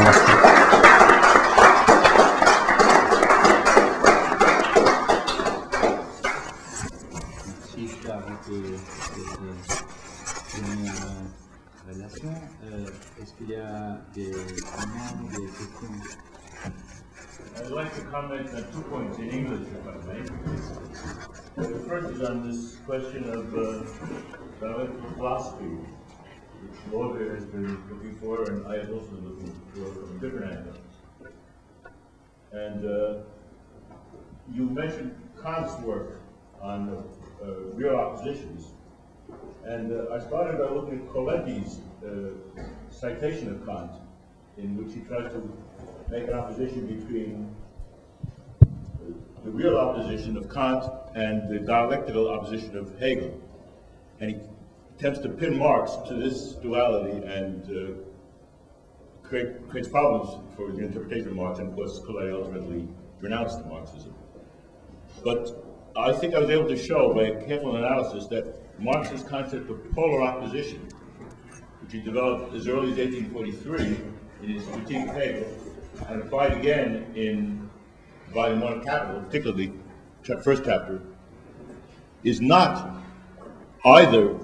Merci. Est-ce qu'il y a des questions? I'd like to comment on 2 points in English, if I may. The first is on this question of dialectical philosophy, which Loewe has been looking for, and I have also been looking for from a different angle. And you mentioned Kant's work on real oppositions. And I started by looking at Coletti's citation of Kant, in which he tries to make an opposition between the real opposition of Kant and the dialectical opposition of Hegel. And he attempts to pin Marx to this duality and creates problems for the interpretation of Marx, and of course Coletti ultimately renounced Marxism. But I think I was able to show by a careful analysis that Marx's concept of polar opposition, which he developed as early as 1843 in his Critique of Hegel, and applied again in Volume 1 of Capital, particularly first chapter, is not either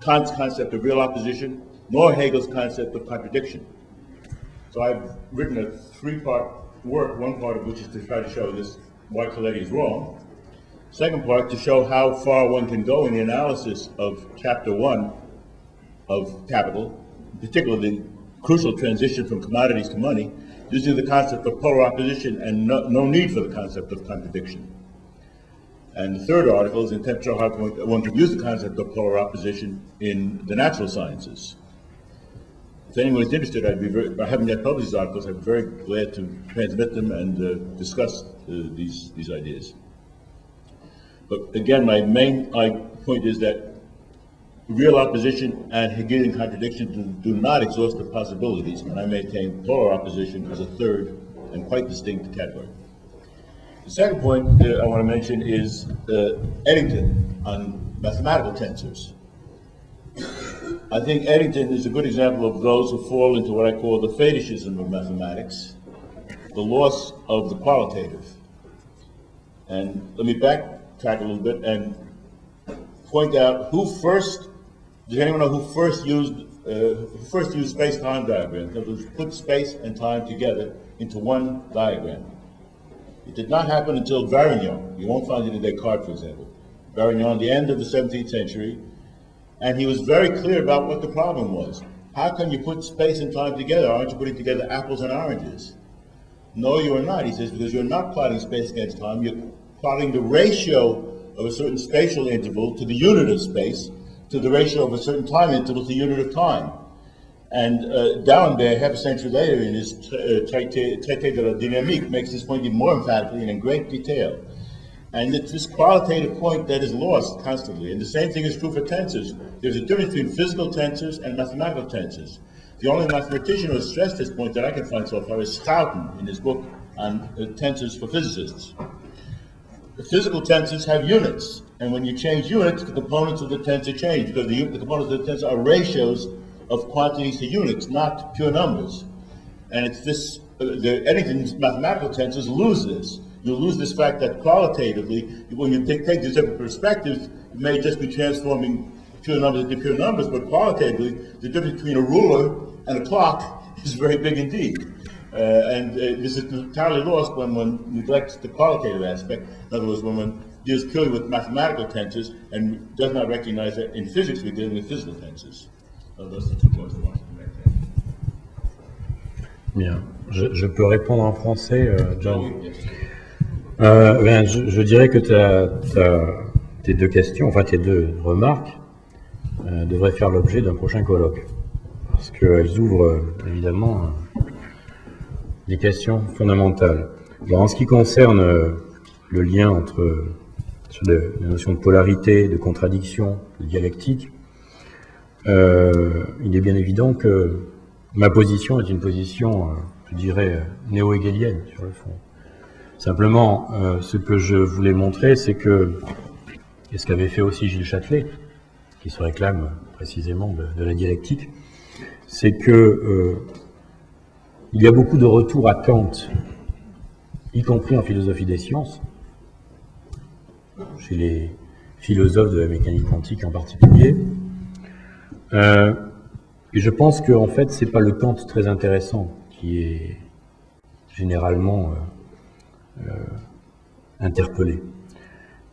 Kant's concept of real opposition nor Hegel's concept of contradiction. So I've written a 3-part work, one part of which is to try to show this, why Coletti is wrong. Second part, to show how far one can go in the analysis of chapter 1 of Capital, particularly the crucial transition from commodities to money, using the concept of polar opposition and no need for the concept of contradiction. And the third article is an attempt to show how one can use the concept of polar opposition in the natural sciences. If anyone is interested, I haven't yet published these articles, I'm very glad to transmit them and discuss these ideas. But again, my main point is that real opposition and Hegelian contradiction do not exhaust the possibilities, and I maintain polar opposition as a third and quite distinct category. The second point I want to mention is Eddington on mathematical tensors. I think Eddington is a good example of those who fall into what I call the fetishism of mathematics, the loss of the qualitative. And let me backtrack a little bit and point out does anyone know who first used space-time diagrams? In other words, put space and time together into one diagram. It did not happen until Varignon. You won't find it in Descartes, for example. Varignon, the end of the 17th century, and he was very clear about what the problem was. How can you put space and time together? Aren't you putting together apples and oranges? No, you are not, he says, because you're not plotting space against time. You're plotting the ratio of a certain spatial interval to the unit of space, to the ratio of a certain time interval to the unit of time. And D'Alembert, half a century later, in his Traité de la Dynamique, makes this point even more emphatically and in great detail. And it's this qualitative point that is lost constantly. And the same thing is true for tensors. There's a difference between physical tensors and mathematical tensors. The only mathematician who has stressed this point that I can find so far is Stoughton in his book on tensors for physicists. The physical tensors have units, and when you change units, the components of the tensor change, because the components of the tensor are ratios of quantities to units, not pure numbers. And it's this, Eddington's mathematical tensors lose this. You lose this fact that qualitatively, when you take these different perspectives, you may just be transforming pure numbers into pure numbers, but qualitatively, the difference between a ruler and a clock is very big indeed. This is entirely lost when one neglects the qualitative aspect. In other words, when one deals purely with mathematical tensors and does not recognize that in physics we're dealing with physical tensors. Those are the 2 points I wanted to make there. Bien. Je peux répondre en français, John. Yes. Je dirais que tes deux questions, enfin tes deux remarques, devraient faire l'objet d'un prochain colloque. Parce qu'elles ouvrent évidemment des questions fondamentales. Alors, en ce qui concerne le lien entre sur la notion de polarité, de contradiction, de dialectique, il est bien évident que ma position est une position, je dirais, néo-hegelienne sur le fond. Simplement, ce que je voulais montrer, c'est que, et ce qu'avait fait aussi Gilles Châtelet, qui se réclame précisément de la dialectique, c'est que il y a beaucoup de retours à Kant, y compris en philosophie des sciences, chez les philosophes de la mécanique quantique en particulier. Et je pense que en fait, c'est pas le Kant très intéressant qui est généralement interpellé,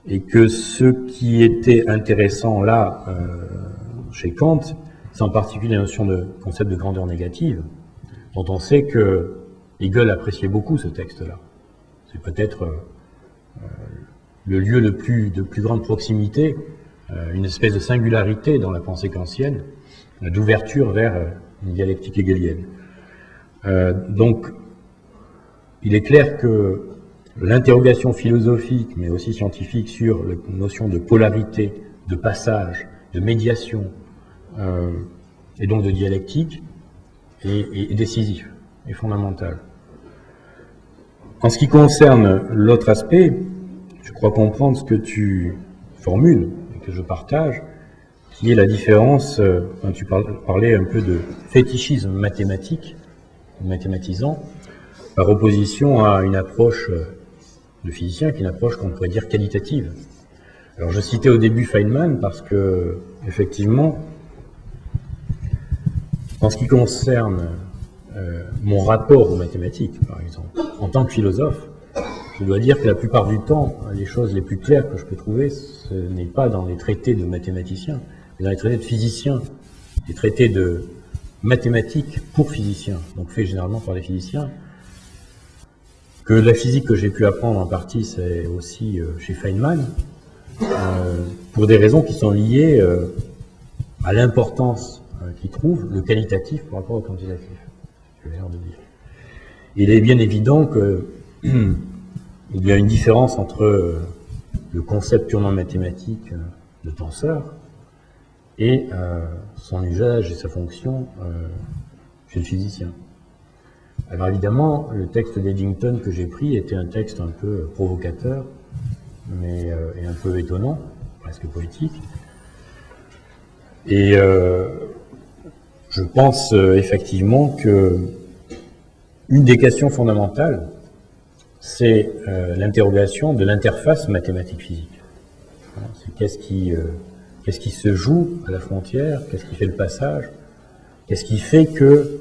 et que ce qui était intéressant là chez Kant, c'est en particulier la notion de concept de grandeur négative, dont on sait que Hegel appréciait beaucoup ce texte-là. C'est peut-être le lieu de plus grande proximité, une espèce de singularité dans la pensée kantienne, d'ouverture vers une dialectique hegelienne. Donc, il est clair que l'interrogation philosophique, mais aussi scientifique, sur la notion de polarité, de passage, de médiation, et donc de dialectique, est décisif, est fondamental. En ce qui concerne l'autre aspect, je crois comprendre ce que tu formules et que je partage, qui est la différence, tu parlais un peu de fétichisme mathématique, mathématisant, par opposition à une approche de physicien, qui est une approche qu'on pourrait dire qualitative. Alors je citais au début Feynman parce que, effectivement, en ce qui concerne mon rapport aux mathématiques, par exemple, en tant que philosophe, je dois dire que la plupart du temps, les choses les plus claires que je peux trouver, ce n'est pas dans les traités de mathématiciens, mais dans les traités de physiciens, les traités de mathématiques pour physiciens, donc faits généralement par les physiciens. Que la physique que j'ai pu apprendre en partie, c'est aussi chez Feynman, pour des raisons qui sont liées à l'importance qu'il trouve, le qualitatif par rapport au quantitatif, je viens de dire. Il est bien évident que il y a une différence entre le concept purement mathématique de tenseur et son usage et sa fonction chez le physicien. Alors évidemment, le texte d'Eddington que j'ai pris était un texte un peu provocateur, mais et un peu étonnant, presque poétique. Et Je pense effectivement que une des questions fondamentales, c'est l'interrogation de l'interface mathématique-physique. C'est qu'est-ce qui se joue à la frontière, qu'est-ce qui fait le passage, qu'est-ce qui fait que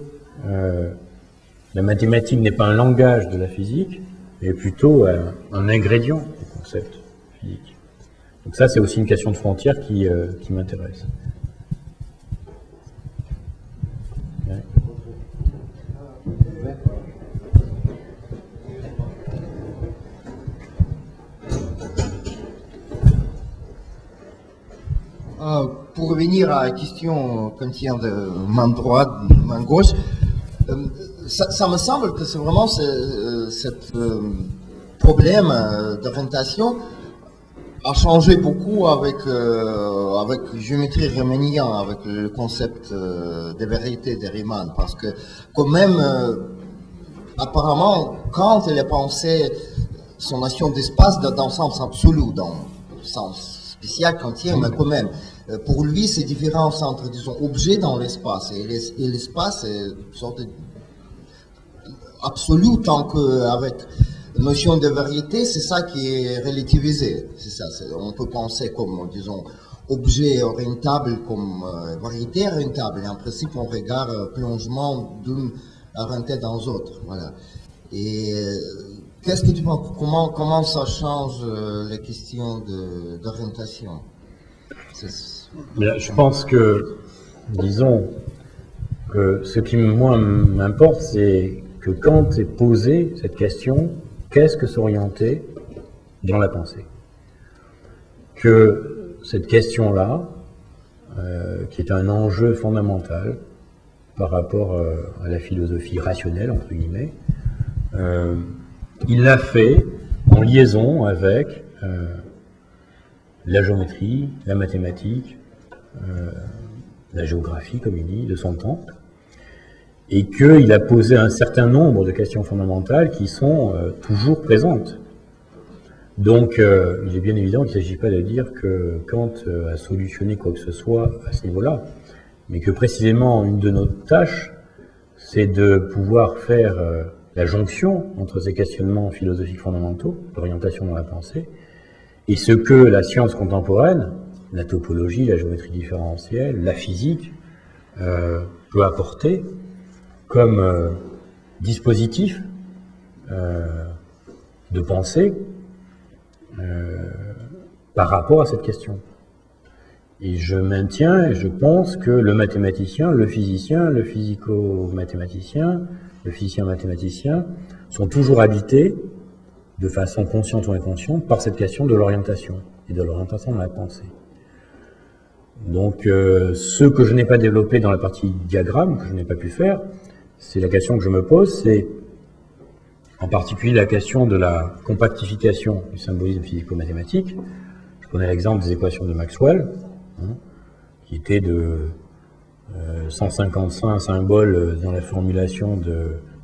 la mathématique n'est pas un langage de la physique, mais plutôt un ingrédient du concept physique. Donc ça, c'est aussi une question de frontière qui m'intéresse. Ouais. Pour revenir à la question qu'on tient de main droite, main gauche, ça me semble que c'est vraiment ce problème d'orientation a changé beaucoup avec géométrie riemannienne, avec le concept de vérité de Riemann, parce que quand même, apparemment, Kant il a pensé son notion d'espace dans le sens absolu, dans le sens spécial kantien, mais quand même, pour lui, c'est différence entre, disons, objet dans l'espace, et l'espace est une sorte absolu, tant qu'avec notion de vérité, c'est ça qui est relativisé. C'est ça, on peut penser comme, disons, objet orientable comme variété orientable, et en principe, on regarde plongement d'une orientée dans l'autre. Voilà. Et qu'est-ce que tu penses, comment ça change les questions d'orientation? Je pense que, disons, que ce qui moi m'importe, c'est que Kant ait posé cette question, qu'est-ce que s'orienter dans la pensée? Que cette question-là, qui est un enjeu fondamental par rapport à la philosophie rationnelle, entre guillemets, il l'a fait en liaison avec la géométrie, la mathématique, la géographie, comme il dit, de son temps, et qu'il a posé un certain nombre de questions fondamentales qui sont toujours présentes. Donc, il est bien évident qu'il ne s'agit pas de dire que Kant a solutionné quoi que ce soit à ce niveau-là, mais que précisément une de nos tâches, c'est de pouvoir faire la jonction entre ces questionnements philosophiques fondamentaux, l'orientation dans la pensée, et ce que la science contemporaine, la topologie, la géométrie différentielle, la physique, peut apporter comme dispositif de pensée par rapport à cette question. Et je maintiens et je pense que le mathématicien, le physicien, le physico-mathématicien, le physicien-mathématicien sont toujours habités de façon consciente ou inconsciente par cette question de l'orientation et de l'orientation dans la pensée. Donc ce que je n'ai pas développé dans la partie diagramme, que je n'ai pas pu faire, c'est la question que je me pose, c'est en particulier la question de la compactification du symbolisme physico-mathématique. Je prenais l'exemple des équations de Maxwell, qui étaient de 155 symboles dans la formulation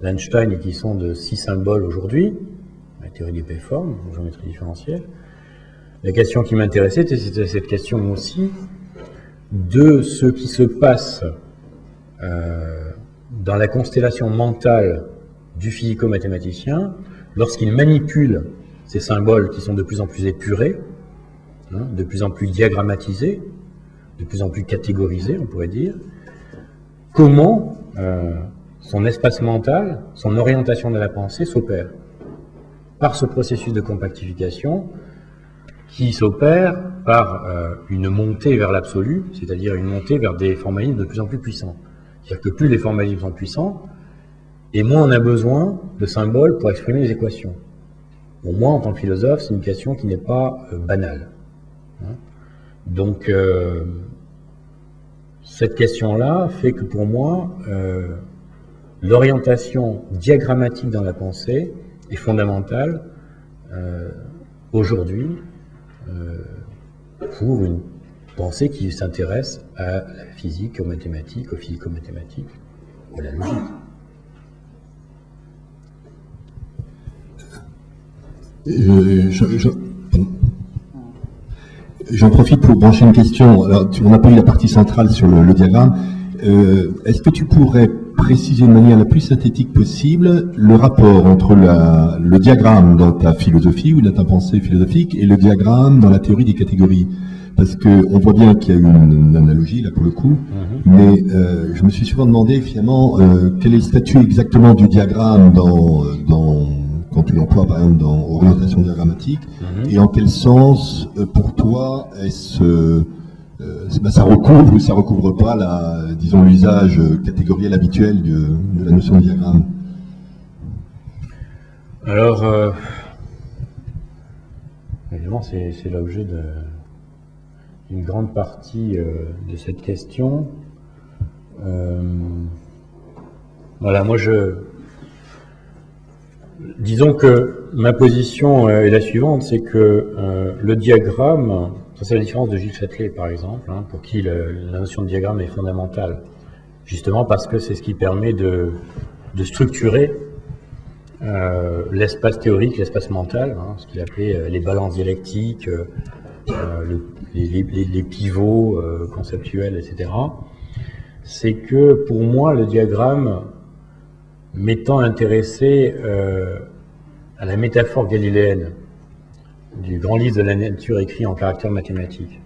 d'Einstein et qui sont de 6 symboles aujourd'hui, la théorie des P-formes, la géométrie différentielle. La question qui m'intéressait, c'était cette question aussi de ce qui se passe dans la constellation mentale du physico-mathématicien lorsqu'il manipule ces symboles qui sont de plus en plus épurés, de plus en plus diagrammatisés, de plus en plus catégorisés, on pourrait dire. Comment son espace mental, son orientation de la pensée s'opère par ce processus de compactification qui s'opère par une montée vers l'absolu, c'est-à-dire une montée vers des formalismes de plus en plus puissants. C'est-à-dire que plus les formalismes sont puissants, et moins on a besoin de symboles pour exprimer les équations. Pour moi, en tant que philosophe, c'est une question qui n'est pas banale. Donc, cette question-là fait que pour moi, l'orientation diagrammatique dans la pensée est fondamentale aujourd'hui pour une pensée qui s'intéresse à la physique, aux mathématiques, aux physico-mathématiques, à la logique. J'en profite pour brancher une question. Alors, on n'a pas eu la partie centrale sur le diagramme. est-ce que tu pourrais préciser de manière la plus synthétique possible le rapport entre le diagramme dans ta philosophie ou dans ta pensée philosophique et le diagramme dans la théorie des catégories? Parce que on voit bien qu'il y a une analogie là pour le coup, mais je me suis souvent demandé finalement quel est le statut exactement du diagramme quand tu l'emploies par exemple dans orientation diagrammatique, et en quel sens pour toi est-ce ça recouvre ou ça recouvre pas disons l'usage catégoriel habituel de la notion de diagramme? Alors, évidemment, c'est l'objet d'une grande partie de cette question. Voilà, moi disons que ma position est la suivante, c'est que le diagramme, ça c'est la différence de Gilles Châtelet par exemple, pour qui la notion de diagramme est fondamentale, justement parce que c'est ce qui permet de structurer l'espace théorique, l'espace mental, ce qu'il appelait les balances dialectiques, les pivots conceptuels, etc. C'est que pour moi le diagramme, m'étant intéressé à la métaphore galiléenne du grand livre de la nature écrit en caractère mathématique,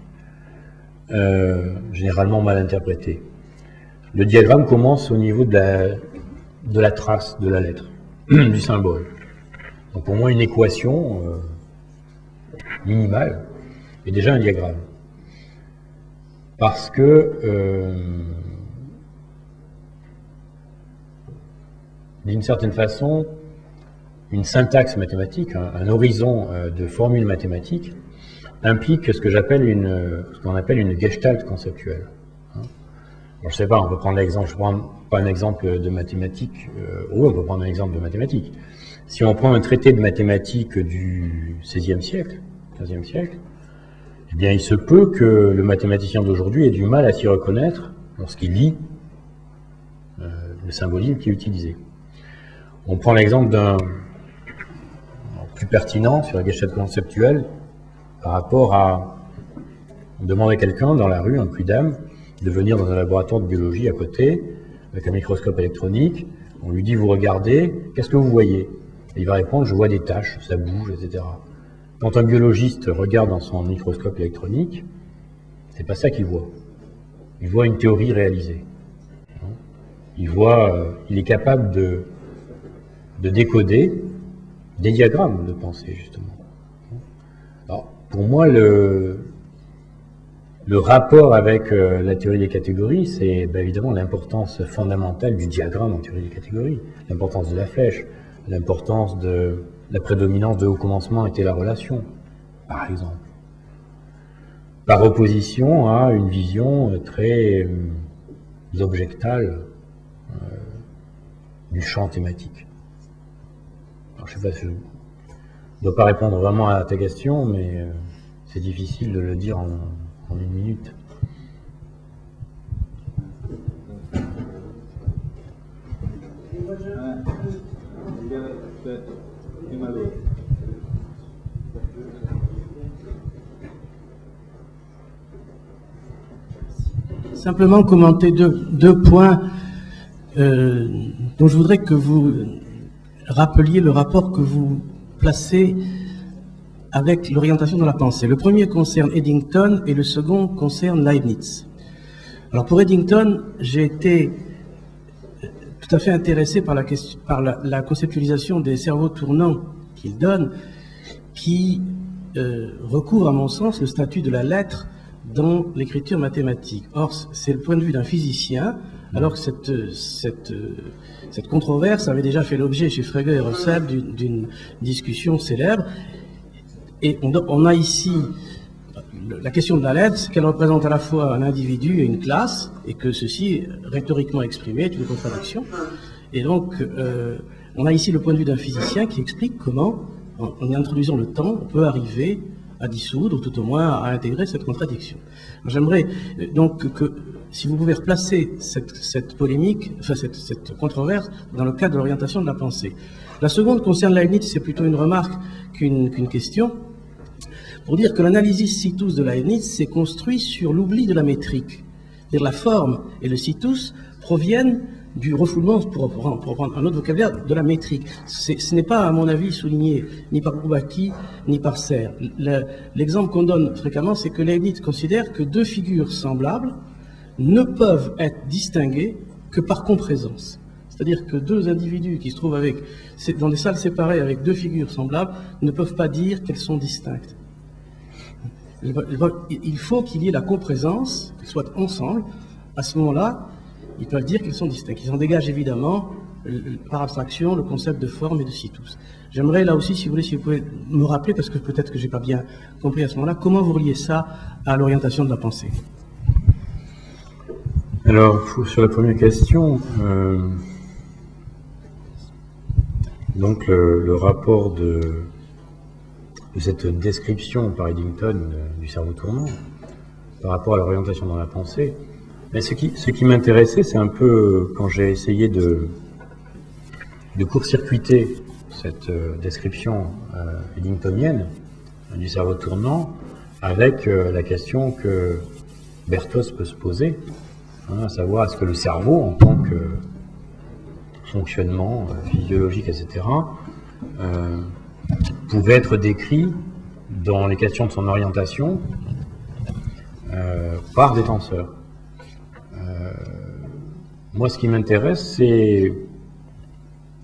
généralement mal interprété. Le diagramme commence au niveau de la trace, de la lettre, du symbole. Donc pour moi, une équation minimale est déjà un diagramme. Parce que, d'une certaine façon, une syntaxe mathématique, un horizon de formules mathématiques, implique ce qu'on appelle une gestalt conceptuelle. Alors, je sais pas, on peut prendre l'exemple, je prends pas un exemple de mathématiques, oui, on peut prendre un exemple de mathématiques. Si on prend un traité de mathématiques du XVIe siècle, XVe siècle, eh bien, il se peut que le mathématicien d'aujourd'hui ait du mal à s'y reconnaître lorsqu'il lit le symbolisme qui est utilisé. On prend l'exemple d'un plus pertinent sur la gestalt conceptuelle par rapport à demander à quelqu'un dans la rue, un prud'homme, de venir dans un laboratoire de biologie à côté, avec un microscope électronique. On lui dit, vous regardez, qu'est-ce que vous voyez? Et il va répondre, je vois des taches, ça bouge, etc. Quand un biologiste regarde dans son microscope électronique, c'est pas ça qu'il voit. Il voit une théorie réalisée. Il est capable de décoder des diagrammes de pensée, justement. Alors, pour moi, le rapport avec la théorie des catégories, c'est évidemment l'importance fondamentale du diagramme en théorie des catégories, l'importance de la flèche, l'importance de la prédominance de au commencement était la relation, par exemple. Par opposition à une vision très objectale du champ thématique. Alors, je ne sais pas si je ne dois pas répondre vraiment à ta question, mais c'est difficile de le dire en une minute. Simplement commenter deux points dont je voudrais que vous rappeliez le rapport que vous placez avec l'orientation de la pensée. Le premier concerne Eddington et le second concerne Leibniz. Alors pour Eddington, j'ai été tout à fait intéressé par la conceptualisation des cerveaux tournants qu'il donne, qui recouvre à mon sens le statut de la lettre dans l'écriture mathématique. Or, c'est le point de vue d'un physicien, alors que cette controverse avait déjà fait l'objet chez Frege et Russell d'une discussion célèbre. Et on a ici la question de la lettre, c'est qu'elle représente à la fois un individu et une classe, et que ceci, rhétoriquement exprimé, est une contradiction. Et donc, on a ici le point de vue d'un physicien qui explique comment, en introduisant le temps, on peut arriver à dissoudre, ou tout au moins à intégrer cette contradiction. J'aimerais donc que, si vous pouvez replacer cette polémique, enfin cette controverse, dans le cadre de l'orientation de la pensée. La seconde concerne Leibniz, c'est plutôt une remarque qu'une question, pour dire que l'analysis situs de Leibniz s'est construit sur l'oubli de la métrique. C'est-à-dire la forme et le situs proviennent du refoulement, pour prendre un autre vocabulaire, de la métrique. Ce n'est pas, à mon avis, souligné ni par Bourbaki, ni par Serre. L'exemple qu'on donne fréquemment, c'est que Leibniz considère que deux figures semblables ne peuvent être distinguées que par compraisance. C'est-à-dire que deux individus qui se trouvent dans des salles séparées avec deux figures semblables ne peuvent pas dire qu'elles sont distinctes. Il faut qu'il y ait la compraisance, qu'elles soient ensemble. À ce moment-là, ils peuvent dire qu'elles sont distinctes. Ils en dégagent évidemment, par abstraction, le concept de forme et de situs. J'aimerais là aussi, si vous pouvez me rappeler, parce que peut-être que j'ai pas bien compris à ce moment-là, comment vous reliez ça à l'orientation de la pensée? Alors, sur la première question, donc le rapport de cette description par Eddington du cerveau tournant par rapport à l'orientation dans la pensée, mais ce qui m'intéressait, c'est un peu quand j'ai essayé de court-circuiter cette description eddingtonienne du cerveau tournant avec la question que Bertos peut se poser, à savoir est-ce que le cerveau, en tant que fonctionnement physiologique, etc., pouvait être décrit dans les questions de son orientation par des tenseurs. Moi, ce qui m'intéresse, c'est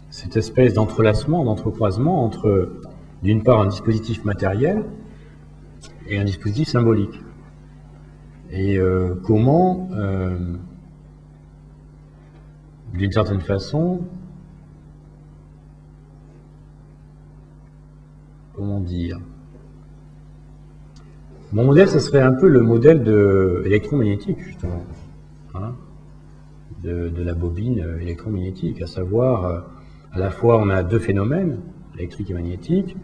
cette espèce d'entrelacement, d'entrecroisement entre, d'une part, un dispositif matériel et un dispositif symbolique. Et comment, d'une certaine façon, comment dire, mon modèle, ce serait un peu le modèle électromagnétique, justement, de la bobine électromagnétique, à savoir, à la fois on a deux phénomènes, électrique et magnétique,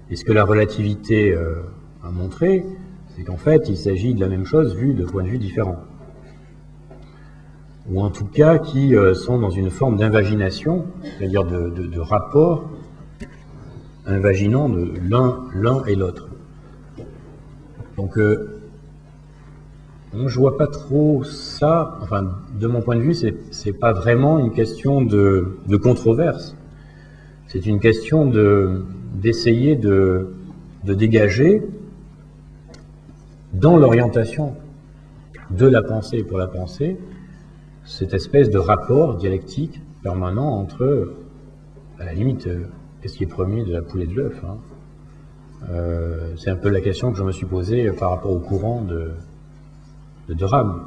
et ce que la relativité a montré, c'est qu'en fait il s'agit de la même chose vue de points de vue différents, ou en tout cas qui sont dans une forme d'invagination, c'est-à-dire de rapport invaginant de l'un et l'autre. Donc je vois pas trop ça, enfin, de mon point de vue, c'est pas vraiment une question de controverse. C'est une question d'essayer de dégager, dans l'orientation de la pensée pour la pensée, cette espèce de rapport dialectique permanent entre, à la limite, qu'est-ce qui est premier de la poule et de l'œuf, c'est un peu la question que je me suis posée par rapport au courant de Rame.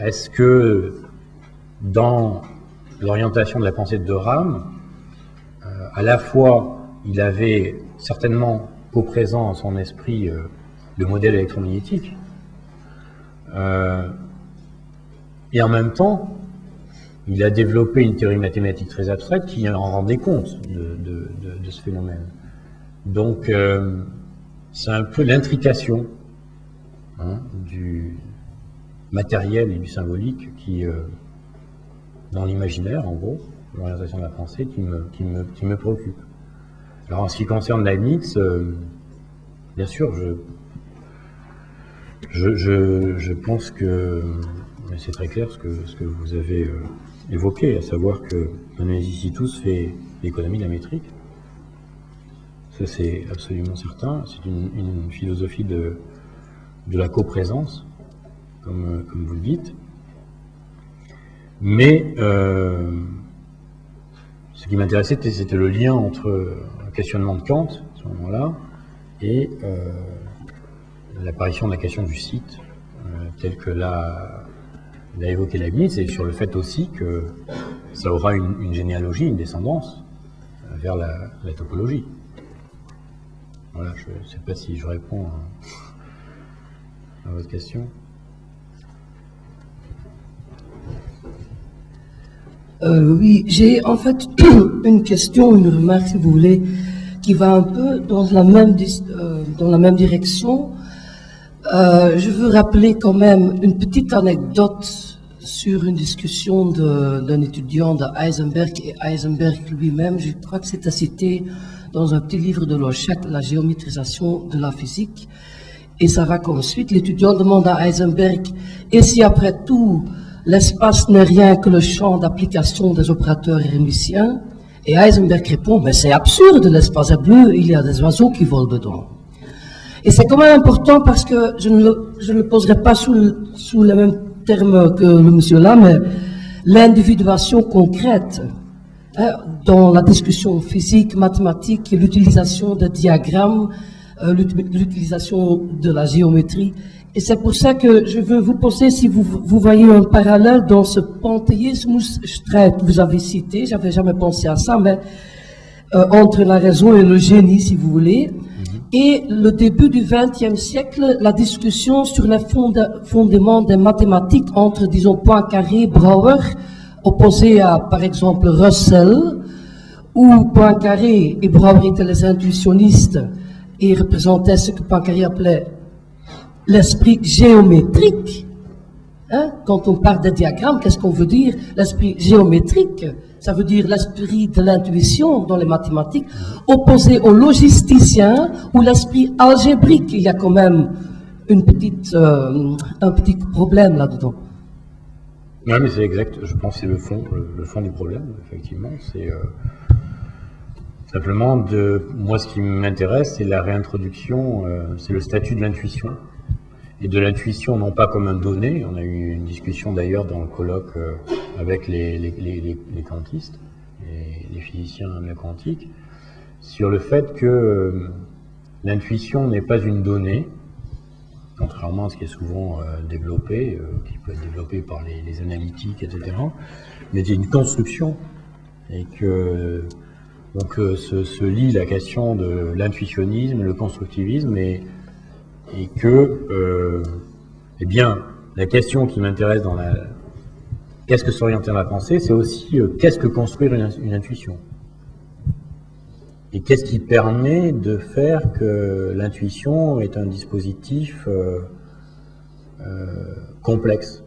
Est-ce que dans l'orientation de la pensée de Rame, à la fois il avait certainement co-présent en son esprit le modèle électromagnétique, et en même temps il a développé une théorie mathématique très abstraite qui en rendait compte de ce phénomène. Donc c'est un peu l'intrication du matériel et du symbolique qui, dans l'imaginaire, en gros, l'orientation de la pensée, qui me préoccupe. Alors en ce qui concerne Leibniz, bien sûr, je pense que c'est très clair ce que vous avez évoqué, à savoir que Situs fait l'économie de la métrique. Ça, c'est absolument certain. C'est une philosophie de la coprésence, comme vous le dites. Mais ce qui m'intéressait, c'était le lien entre le questionnement de Kant, à ce moment-là, et l'apparition de la question du site, telle que l'a évoqué Leibniz, et sur le fait aussi que ça aura une généalogie, une descendance vers la topologie. Voilà, je ne sais pas si je réponds à votre question. Oui, j'ai en fait une question, une remarque, si vous voulez, qui va un peu dans la même direction. Je veux rappeler quand même une petite anecdote sur une discussion d'un étudiant de Heisenberg et Heisenberg lui-même. Je crois que c'est à citer dans un petit livre de Loschak, La géométrisation de la physique. Et ça va comme suite. L'étudiant demande à Heisenberg, et si après tout, l'espace n'est rien que le champ d'application des opérateurs hermitiens? Et Heisenberg répond, mais c'est absurde, l'espace est bleu, il y a des oiseaux qui volent dedans. Et c'est quand même important parce que je ne le poserai pas sous les mêmes termes que le monsieur là, mais l'individuation concrète, hein, dans la discussion physique, mathématique, l'utilisation des diagrammes, l'utilisation de la géométrie. Et c'est pour ça que je veux vous poser, si vous voyez un parallèle dans ce panthéismusstreit que vous avez cité, j'avais jamais pensé à ça, mais entre la raison et le génie, si vous voulez, et le début du XXe siècle, la discussion sur les fondements des mathématiques entre, disons, Poincaré, Brouwer, opposés à, par exemple, Russell, où Poincaré et Brouwer étaient les intuitionnistes et représentaient ce que Poincaré appelait l'esprit géométrique. Hein? Quand on parle des diagrammes, qu'est-ce qu'on veut dire? L'esprit géométrique, ça veut dire l'esprit de l'intuition dans les mathématiques, opposé au logisticien ou l'esprit algébrique. Il y a quand même un petit problème là-dedans. Oui, mais c'est exact. Je pense que c'est le fond du problème, effectivement. C'est simplement moi, ce qui m'intéresse, c'est la réintroduction, c'est le statut de l'intuition. Et de l'intuition, non pas comme un donné. On a eu une discussion d'ailleurs dans le colloque avec les quantistes, les physiciens quantiques, sur le fait que l'intuition n'est pas une donnée, contrairement à ce qui est souvent développé, qui peut être développé par les analytiques, etc., mais c'est une construction. Et que donc se lie la question de l'intuitionnisme, le constructivisme, et que, eh bien, la question qui m'intéresse dans qu'est-ce que s'orienter dans la pensée, c'est aussi qu'est-ce que construire une intuition. Et qu'est-ce qui permet de faire que l'intuition est un dispositif complexe,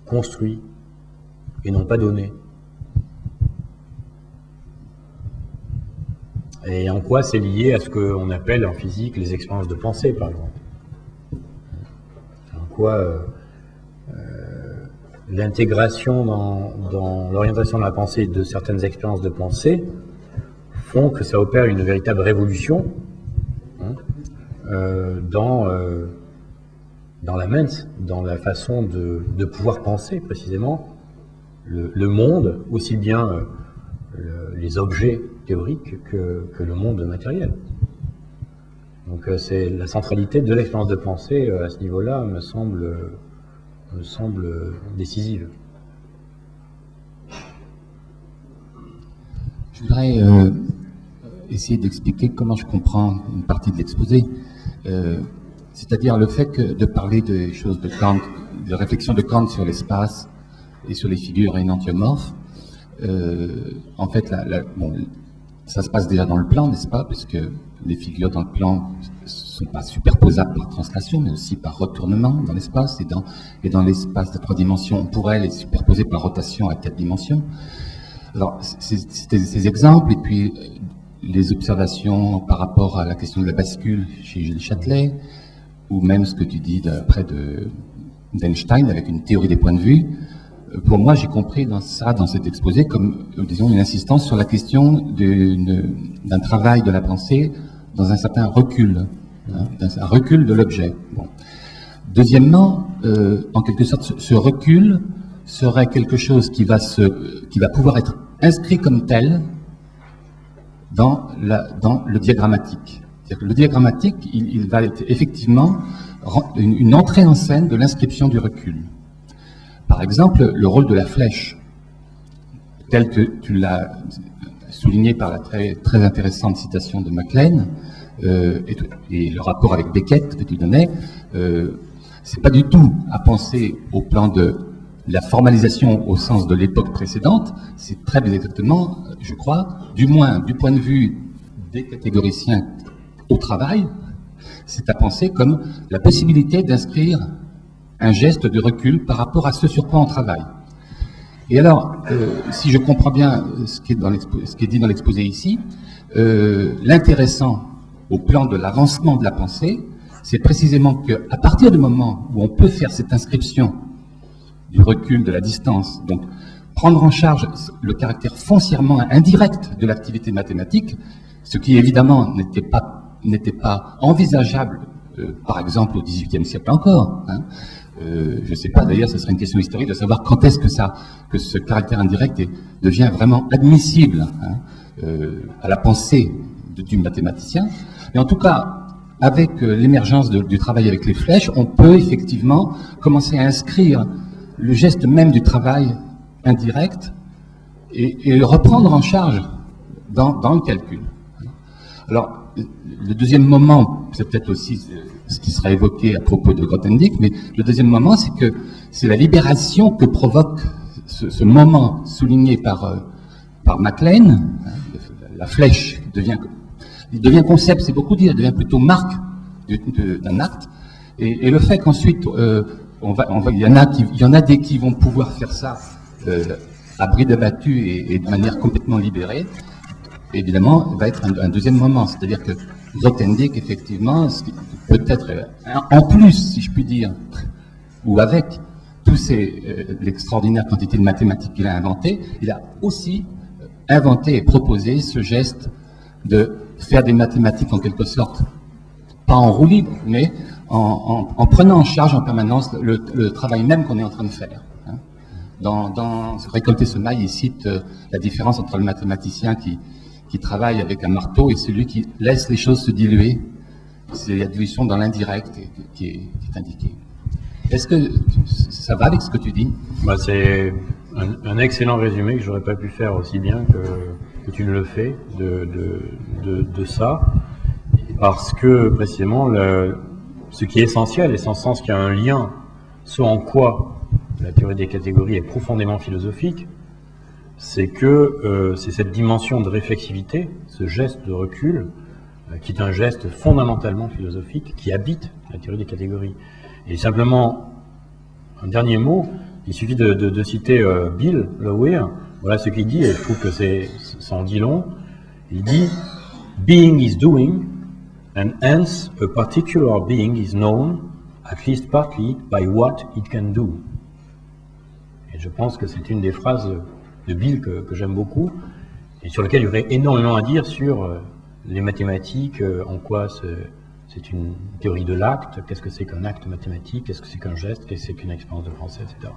construit, et non pas donné. Et en quoi c'est lié à ce qu'on appelle en physique les expériences de pensée, par exemple. En quoi l'intégration dans l'orientation de la pensée de certaines expériences de pensée font que ça opère une véritable révolution dans la mente, dans la façon de pouvoir penser précisément le monde, aussi bien les objets théoriques que le monde matériel. Donc c'est la centralité de l'expérience de pensée à ce niveau-là me semble décisive. Je voudrais essayer d'expliquer comment je comprends une partie de l'exposé, c'est-à-dire le fait de parler des choses de Kant, de réflexion de Kant sur l'espace et sur les figures énantiomorphes. En fait, ça se passe déjà dans le plan, n'est-ce pas? Parce que les figures dans le plan ne sont pas superposables par translation, mais aussi par retournement dans l'espace. Et dans l'espace de 3 dimensions, on pourrait les superposer par rotation à 4 dimensions. Alors, c'était ces exemples, et puis les observations par rapport à la question de la bascule chez Gilles Châtelet, ou même ce que tu dis après d'Einstein avec une théorie des points de vue. Pour moi, j'ai compris dans cet exposé, comme, disons, une insistance sur la question d'un travail de la pensée dans un certain recul, un recul de l'objet. Bon. Deuxièmement, en quelque sorte, ce recul serait quelque chose qui va pouvoir être inscrit comme tel dans le diagrammatique. C'est-à-dire que le diagrammatique, il va être effectivement une entrée en scène de l'inscription du recul. Par exemple, le rôle de la flèche, tel que tu l'as souligné par la très, très intéressante citation de MacLean, et le rapport avec Beckett que tu donnais, c'est pas du tout à penser au plan de la formalisation au sens de l'époque précédente, c'est très exactement, je crois, du moins du point de vue des catégoriciens au travail, c'est à penser comme la possibilité d'inscrire un geste de recul par rapport à ce sur quoi on travaille. Et alors, si je comprends bien ce qui est dit dans l'exposé ici, l'intéressant au plan de l'avancement de la pensée, c'est précisément qu'à partir du moment où on peut faire cette inscription du recul, de la distance, donc prendre en charge le caractère foncièrement indirect de l'activité mathématique, ce qui évidemment n'était pas envisageable, par exemple au XVIIIe siècle encore. Hein. Je ne sais pas, d'ailleurs, ce serait une question historique de savoir quand est-ce que ce caractère indirect devient vraiment admissible à la pensée du mathématicien. Mais en tout cas, avec l'émergence du travail avec les flèches, on peut effectivement commencer à inscrire le geste même du travail indirect et le reprendre en charge dans le calcul. Alors, le deuxième moment, c'est peut-être aussi ce qui sera évoqué à propos de Grothendieck, mais le deuxième moment, c'est que c'est la libération que provoque ce moment souligné par MacLean. La flèche devient concept, c'est beaucoup dire, devient plutôt marque d'un acte, et le fait qu'ensuite il y en a des qui vont pouvoir faire ça à bride abattue et de manière complètement libérée. Évidemment, va être un deuxième moment, c'est-à-dire que Grothendieck, effectivement, peut-être en plus, si je puis dire, ou avec l'extraordinaire quantité de mathématiques qu'il a inventé, il a aussi inventé et proposé ce geste de faire des mathématiques en quelque sorte, pas en roue libre, mais en prenant en charge en permanence le travail même qu'on est en train de faire. Hein. Dans Récolter ce mail, il cite la différence entre le mathématicien qui travaille avec un marteau et celui qui laisse les choses se diluer. C'est la dilution dans l'indirect qui est indiquée. Est-ce que ça va avec ce que tu dis? C'est un excellent résumé que j'aurais pas pu faire aussi bien que tu ne le fais de ça, parce que précisément ce qui est essentiel, et sans sens qu'il y a un lien, ce en quoi la théorie des catégories est profondément philosophique, c'est que c'est cette dimension de réflexivité, ce geste de recul, qui est un geste fondamentalement philosophique, qui habite la théorie des catégories. Et simplement, un dernier mot, il suffit de citer Bill Lowery, voilà ce qu'il dit, et je trouve que ça en dit long. Il dit « Being is doing, and hence a particular being is known, at least partly, by what it can do ». Et je pense que c'est une des phrases de Bill que j'aime beaucoup, et sur lequel il y aurait énormément à dire sur les mathématiques, en quoi c'est une théorie de l'acte, qu'est-ce que c'est qu'un acte mathématique, qu'est-ce que c'est qu'un geste, qu'est-ce que c'est qu'une expérience de français, etc.